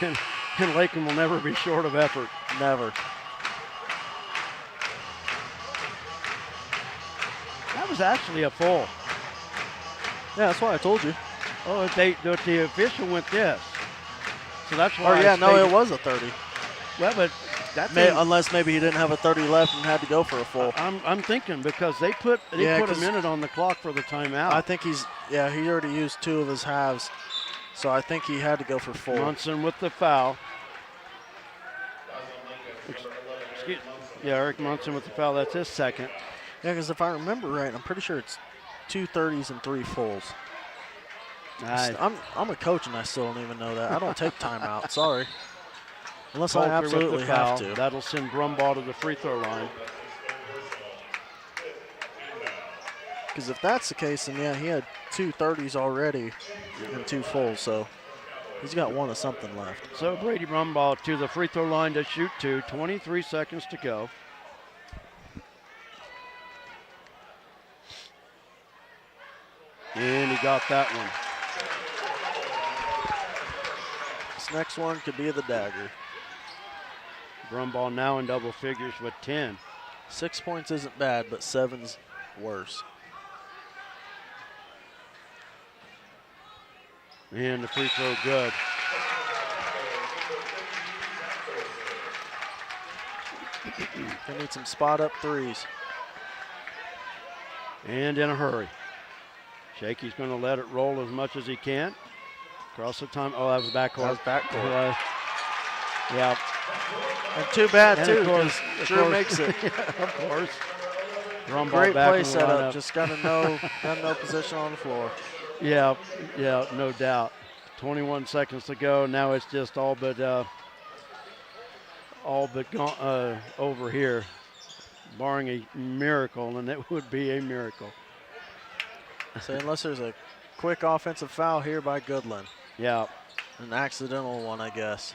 And Lakin will never be short of effort. Never. That was actually a full. Yeah, that's why I told you. Oh, the official went this. So that's why. Oh, yeah, no, it was a 30. Well, but that's unless maybe he didn't have a 30 left and had to go for a full. I'm thinking because they put a minute on the clock for the timeout. I think he already used 2 of his halves, so I think he had to go for full. Munson with the foul. Eric Munson with the foul. That's his second. Yeah, because if I remember right, I'm pretty sure it's 2 30s and 3 fulls. I'm a coach and I still don't even know that. I don't take timeout. Sorry. Unless I absolutely have to. That'll send Brumbaugh to the free throw line. Because if that's the case, then yeah, he had 2 30s already and 2 fulls, so he's got 1 of something left. So Brady Brumbaugh to the free throw line to shoot 2. 23 seconds to go. And he got that one. This next one could be the dagger. Brumbaugh now in double figures with 10. 6 points isn't bad, but 7's worse. And the free throw good. They need some spot-up threes. And in a hurry. Shaky's going to let it roll as much as he can. Across the time. Oh, that was backcourt. That was backcourt. Yeah. And too bad, too, because Drew makes it. Of course. Brumbaugh Great back play in the setup. lineup. Just got to know position on the floor. Yeah, no doubt. 21 seconds to go. Now it's just all but gone over here, barring a miracle, and it would be a miracle. So unless there's a quick offensive foul here by Goodland. Yeah. An accidental one, I guess.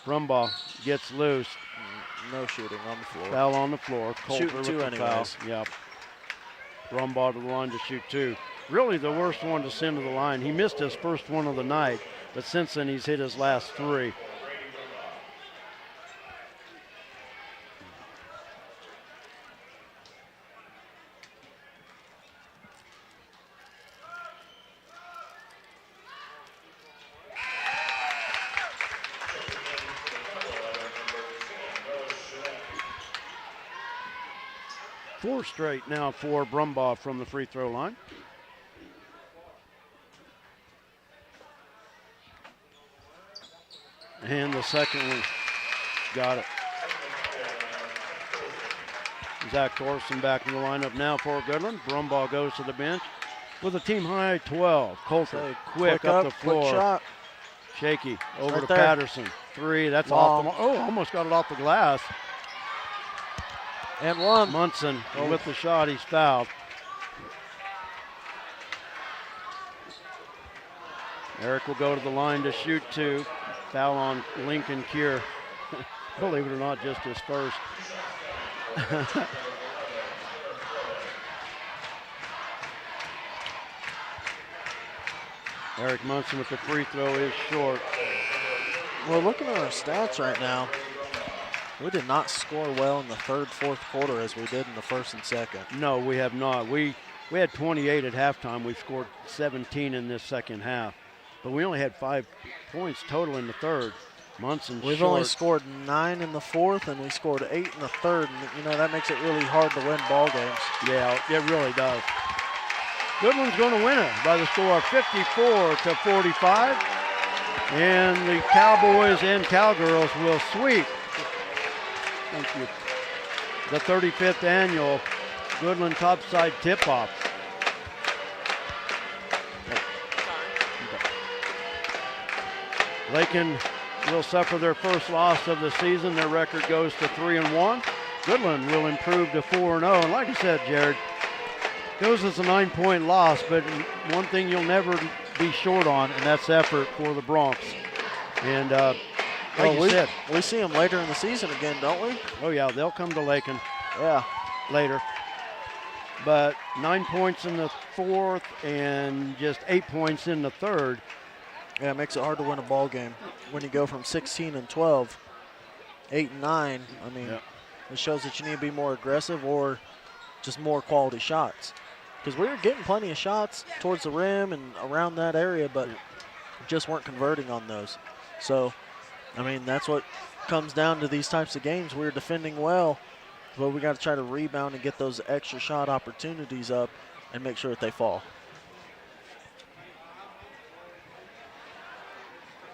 Brumbaugh gets loose. No shooting on the floor. Foul on the floor. Shooting 2 anyways. Foul. Yep. Brumbaugh to the line to shoot 2. Really the worst one to send to the line. He missed his first one of the night, but since then he's hit his last 3. Four straight now for Brumbaugh from the free throw line. And the second one, got it. Zach Thorson back in the lineup now for Goodland. Brumbaugh goes to the bench with a team high 12. Coulter quick up the floor. Quick shot. Shaky over Right to there. Patterson. 3, that's Long. off the, almost got it off the glass. And 1. Munson with the shot, he's fouled. Eric will go to the line to shoot 2. Foul on Lincoln Cure. Believe it or not, just his first. Eric Munson with the free throw is short. Well, looking at our stats right now, we did not score well in the third, fourth quarter as we did in the first and second. No, we have not. We had 28 at halftime. We scored 17 in this second half. But we only had 5 points total in the third. Munson We've short. only scored 9 in the fourth, and we scored 8 in the third. And, that makes it really hard to win ball games. Yeah, it really does. Goodland's going to win it by the score of 54-45. And the Cowboys and Cowgirls will sweep. Thank you. The 35th annual Goodland Topside Tipoff. Lakin will suffer their first loss of the season. Their record goes to 3-1. Goodland will improve to 4-0. And like I said, Jared, goes as a 9-point loss, but one thing you'll never be short on, and that's effort for the Bronx. And like you said, we see them later in the season again, don't we? Oh yeah, they'll come to Lakin. Yeah, later. But 9 points in the fourth and just 8 points in the third. Yeah, it makes it hard to win a ball game when you go from 16-12, 8-9. I mean, It shows that you need to be more aggressive or just more quality shots. because we were getting plenty of shots towards the rim and around that area, but just weren't converting on those. So, I mean, that's what comes down to these types of games. We're defending well, but we got to try to rebound and get those extra shot opportunities up and make sure that they fall.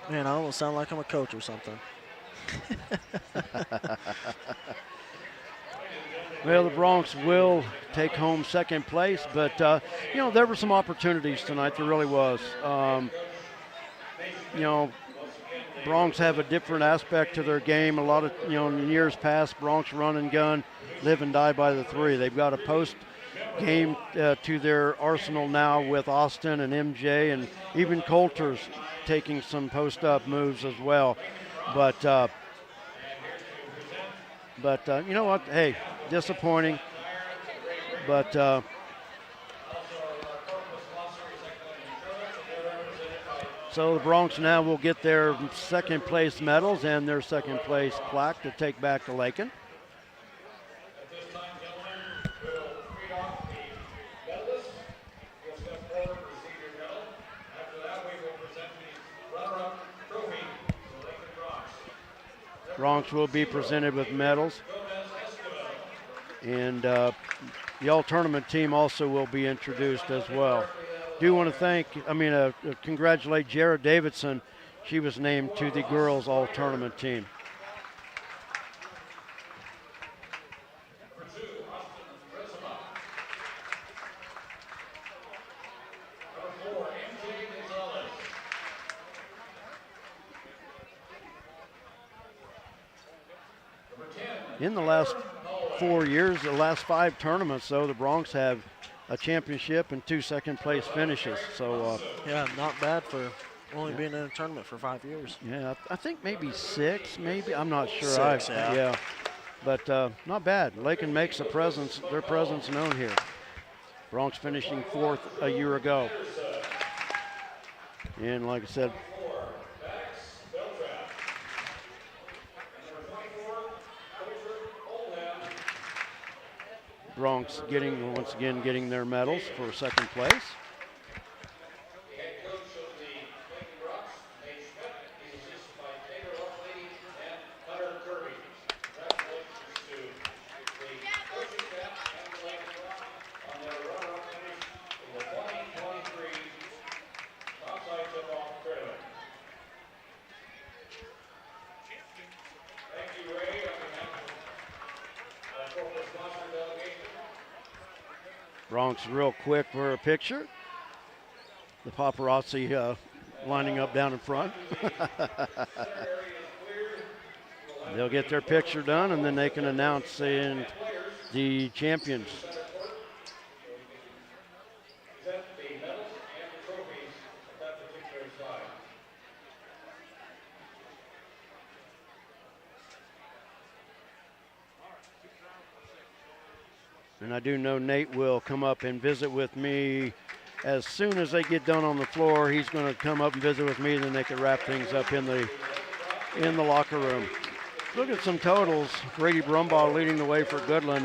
Man, I almost sound like I'm a coach or something. Well, the Bronx will take home second place, but, you know, there were some opportunities tonight. There really was. You know, Bronx have a different aspect to their game. A lot of, you know, in years past, Bronx run and gun, live and die by the three. They've got a post game to their arsenal now with Austin and MJ, and even Coulter's taking some post-up moves as well. But you know what? Hey, disappointing. But so the Bronx now will get their second place medals and their second place plaque to take back to Lakin. Bronx will be presented with medals. And the all-tournament team also will be introduced as well. Do want to congratulate Jared Davidson. She was named to the girls all-tournament team. In the last 4 years, the last 5 tournaments, though, the Bronx have a championship and 2 second-place finishes. So yeah, not bad for only being in a tournament for 5 years. Yeah, I think maybe 6, maybe. I'm not sure. 6, yeah. But not bad. Lakin makes their presence known here. Bronx finishing 4th a year ago. And like I said, Bronx once again getting their medals for second place. Bronx real quick for a picture. The paparazzi lining up down in front. They'll get their picture done and then they can announce the champions. And I do know Nate will come up and visit with me as soon as they get done on the floor. He's going to come up and visit with me, and then they can wrap things up in the locker room. Look at some totals. Brady Brumbaugh leading the way for Goodland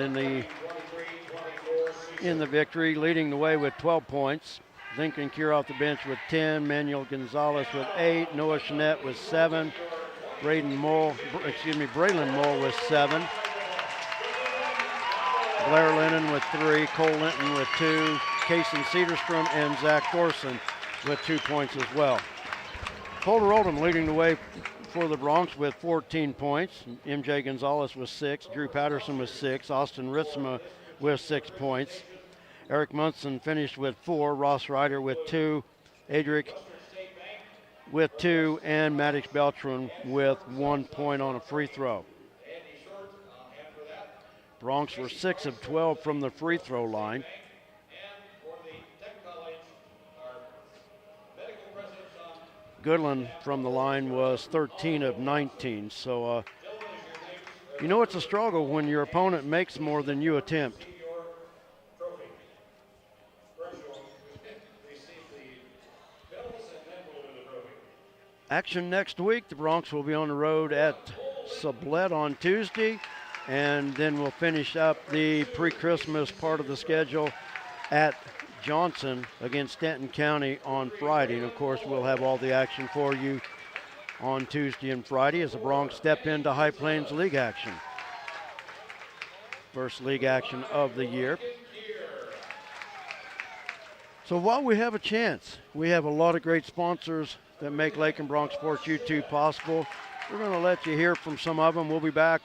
in the victory, leading the way with 12 points. Lincoln Kier off the bench with 10. Manuel Gonzalez with 8. Noah Chanette with 7. Braylon Moore with 7. Blair Lennon with 3, Cole Linton with 2, Kason Cedarstrom and Zach Thorson with 2 points as well. Polar Oldham leading the way for the Bronx with 14 points. MJ Gonzalez with 6, Drew Patterson with 6, Austin Ritzma with 6 points. Eric Munson finished with 4, Ross Ryder with 2, Adric with 2, and Maddox Beltran with 1 point on a free throw. Bronx were 6 of 12 from the free throw line. Goodland from the line was 13 of 19. So, you know it's a struggle when your opponent makes more than you attempt. Action next week. The Bronx will be on the road at Sublette on Tuesday. And then we'll finish up the pre-Christmas part of the schedule at Johnson against Stanton County on Friday. And of course, we'll have all the action for you on Tuesday and Friday as the Bronx step into High Plains League action. First league action of the year. So while we have a chance, we have a lot of great sponsors that make Lakin Bronx Sports YouTube possible. We're going to let you hear from some of them. We'll be back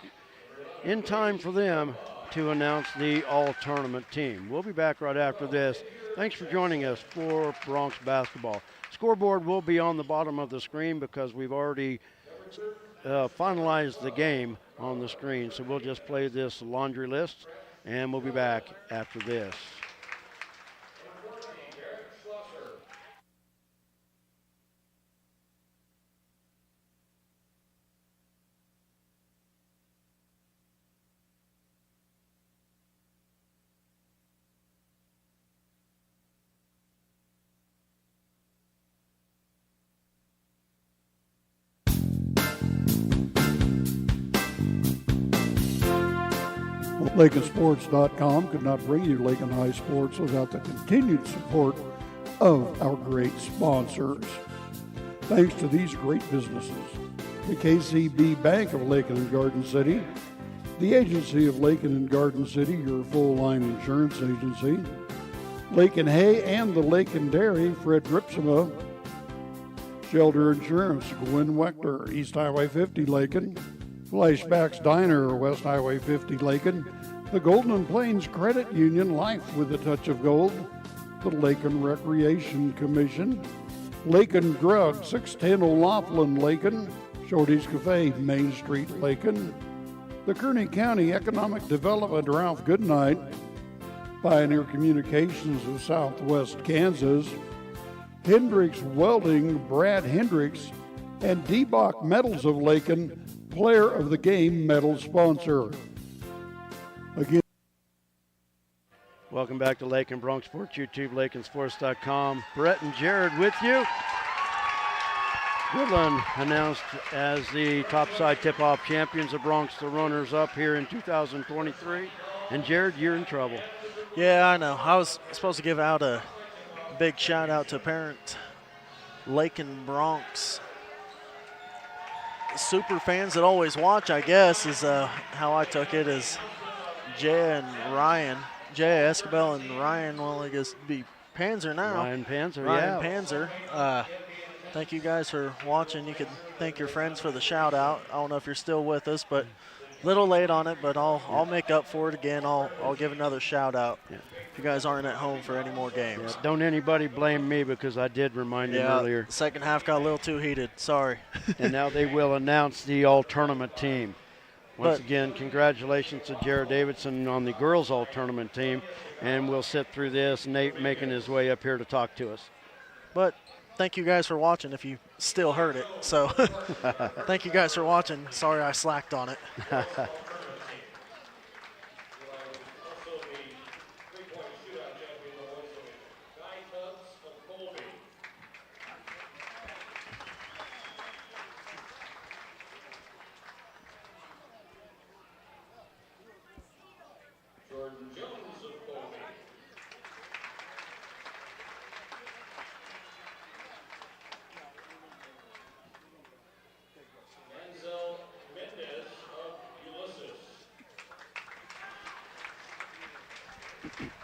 in time for them to announce the all-tournament team. We'll be back right after this. Thanks for joining us for Bronx basketball. Scoreboard will be on the bottom of the screen because we've already finalized the game on the screen. So we'll just play this laundry list, and we'll be back after this. LakinSports.com could not bring you Lakin High Sports without the continued support of our great sponsors. Thanks to these great businesses: the KCB Bank of Lakin and Garden City, the agency of Lakin and Garden City, your full-line insurance agency, Lakin Hay and the Lakin Dairy, Fred Ripsema, Shelter Insurance, Gwen Wechter, East Highway 50, Lakin, Flashbacks Diner, West Highway 50, Lakin, the Golden Plains Credit Union, Life with a Touch of Gold, the Lakin Recreation Commission, Lakin Drug, 610 O'Laughlin, Lakin, Shorty's Cafe, Main Street, Lakin, the Kearney County Economic Development, Ralph Goodnight, Pioneer Communications of Southwest Kansas, Hendricks Welding, Brad Hendricks, and D-Bach Metals of Lakin, Player of the Game medal sponsor. Again, welcome back to Lakin Bronx Sports YouTube, LakinSports.com. Brett and Jared with you. Goodland announced as the Topside Tipoff champions of Bronx, the runners-up here in 2023. And Jared, you're in trouble. Yeah, I know. I was supposed to give out a big shout-out to parent Lakin Bronx super fans that always watch, I guess, is how I took it, is Jay and Ryan. Jay Escabel and Ryan, well, I guess be Panzer now. Ryan Panzer, Ryan Panzer. Thank you guys for watching. You can thank your friends for the shout out. I don't know if you're still with us, but a little late on it, but I'll make up for it again. I'll give another shout out. Yeah. If you guys aren't at home for any more games. Yeah, don't anybody blame me because I did remind him earlier. The second half got a little too heated. Sorry. And now they will announce the all-tournament team. Once again, congratulations to Jared Davidson on the girls all-tournament team. And we'll sit through this. Nate making his way up here to talk to us. But thank you guys for watching if you still heard it. So thank you guys for watching. Sorry I slacked on it.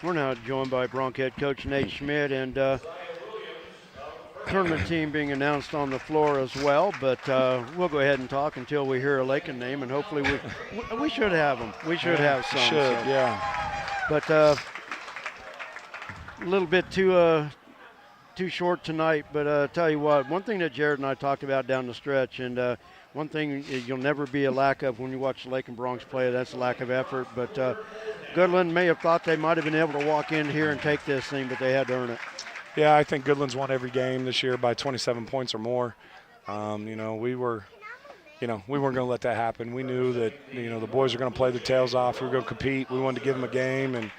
We're now joined by Bronx head coach Nate Schmidt, and tournament team being announced on the floor as well. But we'll go ahead and talk until we hear a Lakin name, and hopefully we should have them. We should have some. Yeah. But a little bit too short tonight. But tell you what, one thing that Jared and I talked about down the stretch, and one thing you'll never be a lack of when you watch Lakin Bronx play, that's a lack of effort. But Goodland may have thought they might have been able to walk in here and take this thing, but they had to earn it. Yeah, I think Goodland's won every game this year by 27 points or more. We weren't going to let that happen. We knew that, the boys are going to play their tails off. We were going to compete. We wanted to give them a game. And,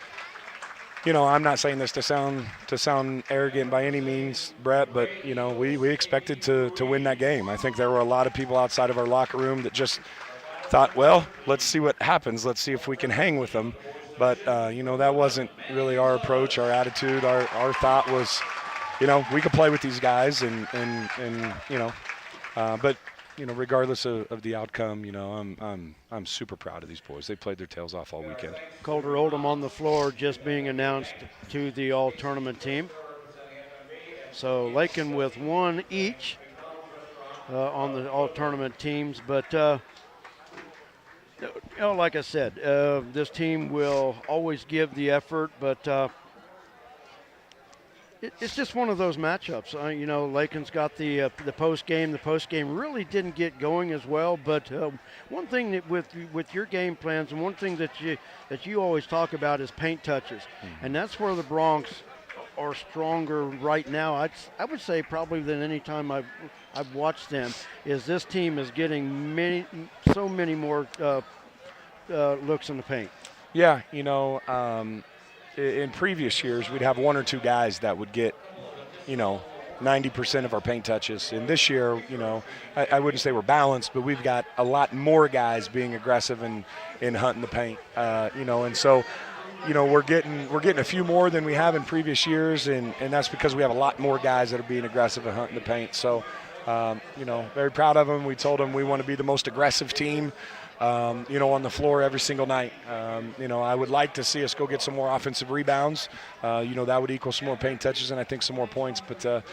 I'm not saying this to sound arrogant by any means, Brett, but, we expected to win that game. I think there were a lot of people outside of our locker room that just thought, well, let's see what happens. Let's see if we can hang with them. But, that wasn't really our approach, our attitude. Our thought was, we could play with these guys but regardless of the outcome, I'm super proud of these boys. They played their tails off all weekend. Calder Oldham on the floor just being announced to the all-tournament team. So Lakin with one each on the all-tournament teams. But, like I said, this team will always give the effort, but it's just one of those matchups. Lakin's got the post game. The post game really didn't get going as well. But one thing that with your game plans, and one thing that you always talk about is paint touches, and that's where the Bronx are stronger right now. I would say probably than any time I've watched them. Is this team is getting so many more looks in the paint. Yeah, in previous years, we'd have one or two guys that would get, 90% of our paint touches. And this year, I wouldn't say we're balanced, but we've got a lot more guys being aggressive in hunting the paint, and so, we're getting a few more than we have in previous years, and that's because we have a lot more guys that are being aggressive in hunting the paint. So, very proud of them. We told them we want to be the most aggressive team, on the floor every single night. I would like to see us go get some more offensive rebounds. That would equal some more paint touches and I think some more points. But,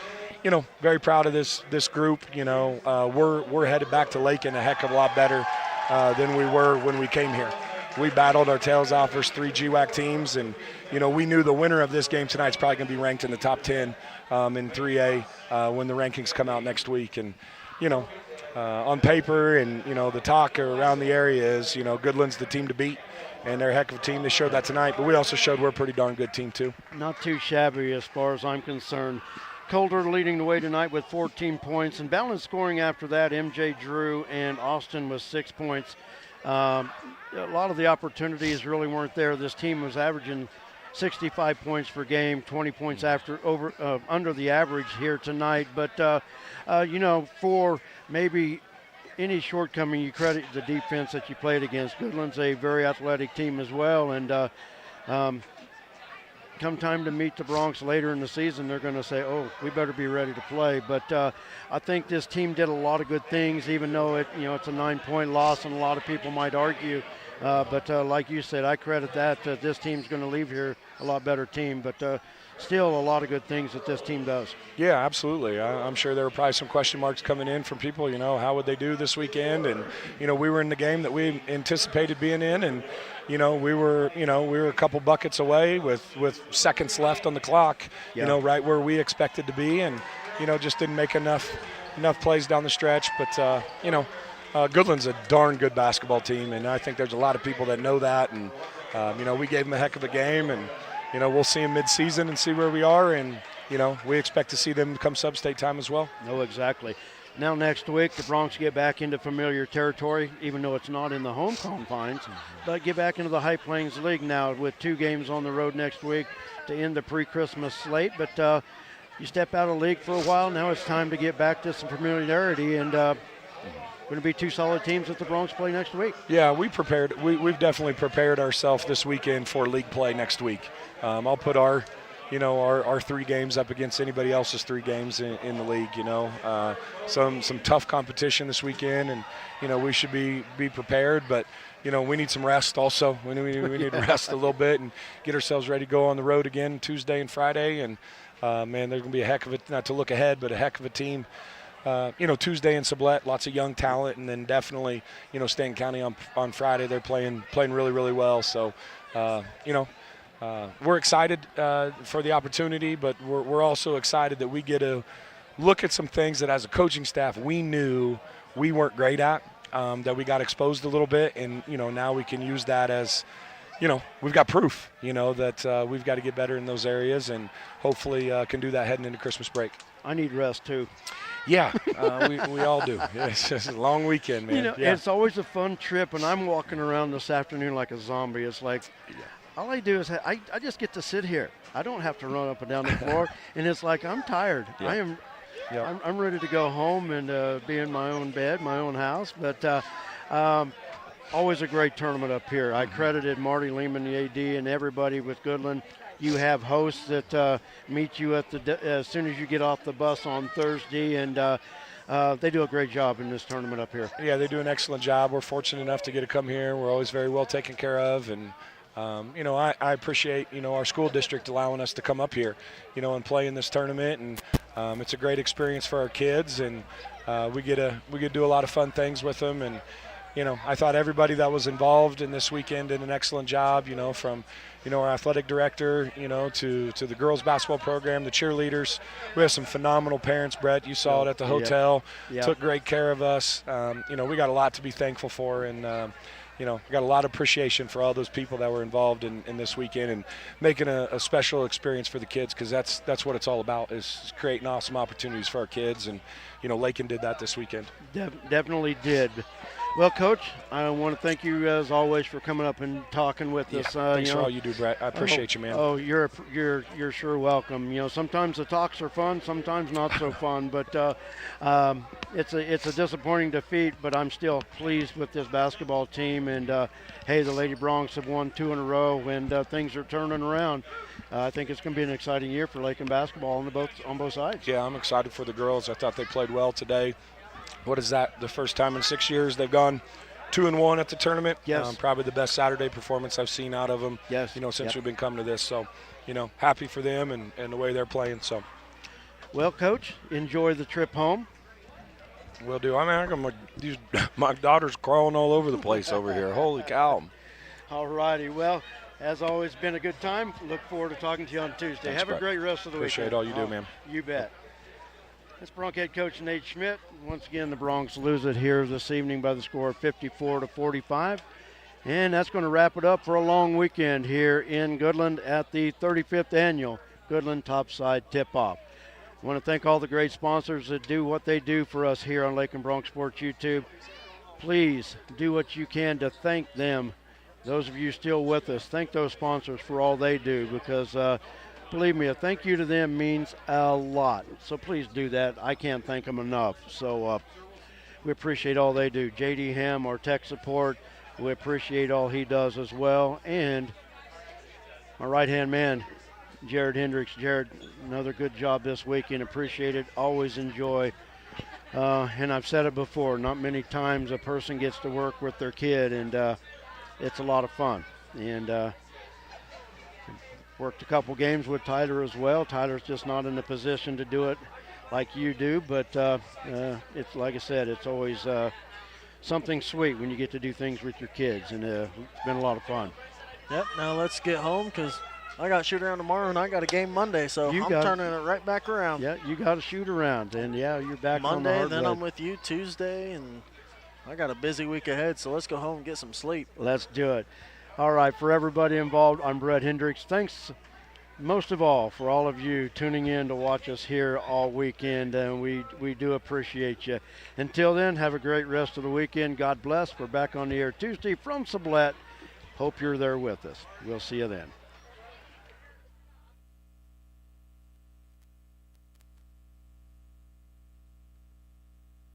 very proud of this group. We're headed back to Lakin a heck of a lot better than we were when we came here. We battled our tails off versus 3 GWAC teams, and, we knew the winner of this game tonight is probably going to be ranked in the top 10 in 3A when the rankings come out next week. And, on paper and, the talk around the area is, Goodland's the team to beat, and they're a heck of a team. They showed that tonight, but we also showed we're a pretty darn good team too. Not too shabby as far as I'm concerned. Calder leading the way tonight with 14 points, and balanced scoring after that, MJ Drew and Austin with 6 points. A lot of the opportunities really weren't there. This team was averaging 65 points per game, 20 points under the average here tonight. But, for maybe any shortcoming, you credit the defense that you played against. Goodland's a very athletic team as well, and come time to meet the Bronx later in the season, they're going to say, oh, we better be ready to play. But I think this team did a lot of good things, even though it's a 9-point loss, and a lot of people might argue. But like you said, I credit that. This team's going to leave here a lot better team. But still a lot of good things that this team does. Yeah, absolutely. I'm sure there were probably some question marks coming in from people, how would they do this weekend? And, we were in the game that we anticipated being in, and, we were a couple buckets away with seconds left on the clock, right where we expected to be, and, just didn't make enough plays down the stretch. But, Goodland's a darn good basketball team, and I think there's a lot of people that know that, and, we gave them a heck of a game, and, we'll see them mid-season and see where we are, and, we expect to see them come sub-state time as well. No, exactly. Now next week, the Bronx get back into familiar territory, even though it's not in the home confines, but get back into the High Plains League now with 2 games on the road next week to end the pre-Christmas slate. But you step out of the league for a while, now it's time to get back to some familiarity, and going to be 2 solid teams that the Bronx play next week. Yeah, we've definitely prepared ourselves this weekend for league play next week. I'll put our 3 games up against anybody else's 3 games in the league. Some tough competition this weekend, and we should be prepared. But we need some rest also. We need to rest a little bit and get ourselves ready to go on the road again Tuesday and Friday. And man, there's going to be a heck of a, not to look ahead, but a heck of a team. Tuesday in Sublette, lots of young talent, and then definitely, Stanton County on Friday. They're playing really, really well. So, we're excited for the opportunity, but we're also excited that we get to look at some things that as a coaching staff we knew we weren't great at, that we got exposed a little bit, and, now we can use that as, we've got proof, that we've got to get better in those areas, and hopefully can do that heading into Christmas break. I need rest too. Yeah, we all do. It's just a long weekend, man. It's always a fun trip, and I'm walking around this afternoon like a zombie. It's like, all I do is I just get to sit here. I don't have to run up and down the floor, and it's like I'm tired. Yeah. I'm ready to go home and be in my own bed, my own house. But always a great tournament up here. I credited Marty Lehman, the AD, and everybody with Goodland. You have hosts that meet you at as soon as you get off the bus on Thursday, and they do a great job in this tournament up here. Yeah, they do an excellent job. We're fortunate enough to get to come here. We're always very well taken care of, and I appreciate our school district allowing us to come up here, and play in this tournament, and it's a great experience for our kids, and we get to do a lot of fun things with them, and I thought everybody that was involved in this weekend did an excellent job, from our athletic director, to the girls basketball program, the cheerleaders. We have some phenomenal parents, Brett. You saw it at the hotel. Yep. Took great care of us. We got a lot to be thankful for, and we got a lot of appreciation for all those people that were involved in this weekend and making a special experience for the kids, because that's what it's all about, is creating awesome opportunities for our kids. And Lakin did that this weekend. Definitely did. Well, Coach, I want to thank you as always for coming up and talking with us. Thanks for all you do, Brett. I appreciate you, man. Oh, you're sure welcome. Sometimes the talks are fun, sometimes not so fun, but it's a disappointing defeat. But I'm still pleased with this basketball team. And hey, the Lady Broncs have won 2 in a row, and things are turning around. I think it's going to be an exciting year for Lakin basketball on both sides. Yeah, I'm excited for the girls. I thought they played well today. What is that? The first time in 6 years they've gone 2-1 at the tournament. Yes. Probably the best Saturday performance I've seen out of them. Yes. Since we've been coming to this. So, happy for them and the way they're playing. So. Well, Coach, enjoy the trip home. Will do. My daughter's crawling all over the place over here. Holy cow. All righty. Well, as always, been a good time. Look forward to talking to you on Tuesday. Thanks, Have Brett. a great rest of the Appreciate weekend. all you do, man. You bet. That's Bronc head coach Nate Schmidt. Once again, the Broncs lose it here this evening by the score of 54-45. And that's going to wrap it up for a long weekend here in Goodland at the 35th annual Goodland Topside Tip-Off. I want to thank all the great sponsors that do what they do for us here on Lakin Bronc Sports YouTube. Please do what you can to thank them. Those of you still with us, thank those sponsors for all they do, because believe me, a thank you to them means a lot. So please do that. I can't thank them enough. So we appreciate all they do. J.D. Ham, our tech support, we appreciate all he does as well. And my right-hand man, Jared Hendricks. Jared, another good job this weekend. Appreciate it. Always enjoy. And I've said it before, not many times a person gets to work with their kid, and it's a lot of fun. And worked a couple games with Tyler as well. Tyler's just not in a position to do it like you do, but it's like I said, it's always something sweet when you get to do things with your kids, and it's been a lot of fun. Yep, now let's get home, because I got shoot around tomorrow and I got a game Monday, so I'm turning it right back around. Yeah, you got to shoot around, and yeah, you're back Monday, on the hard then way. I'm with you Tuesday, and I got a busy week ahead, so let's go home and get some sleep. Let's do it. All right, for everybody involved, I'm Brett Hendricks. Thanks most of all for all of you tuning in to watch us here all weekend, and we do appreciate you. Until then, have a great rest of the weekend. God bless. We're back on the air Tuesday from Sublette. Hope you're there with us. We'll see you then.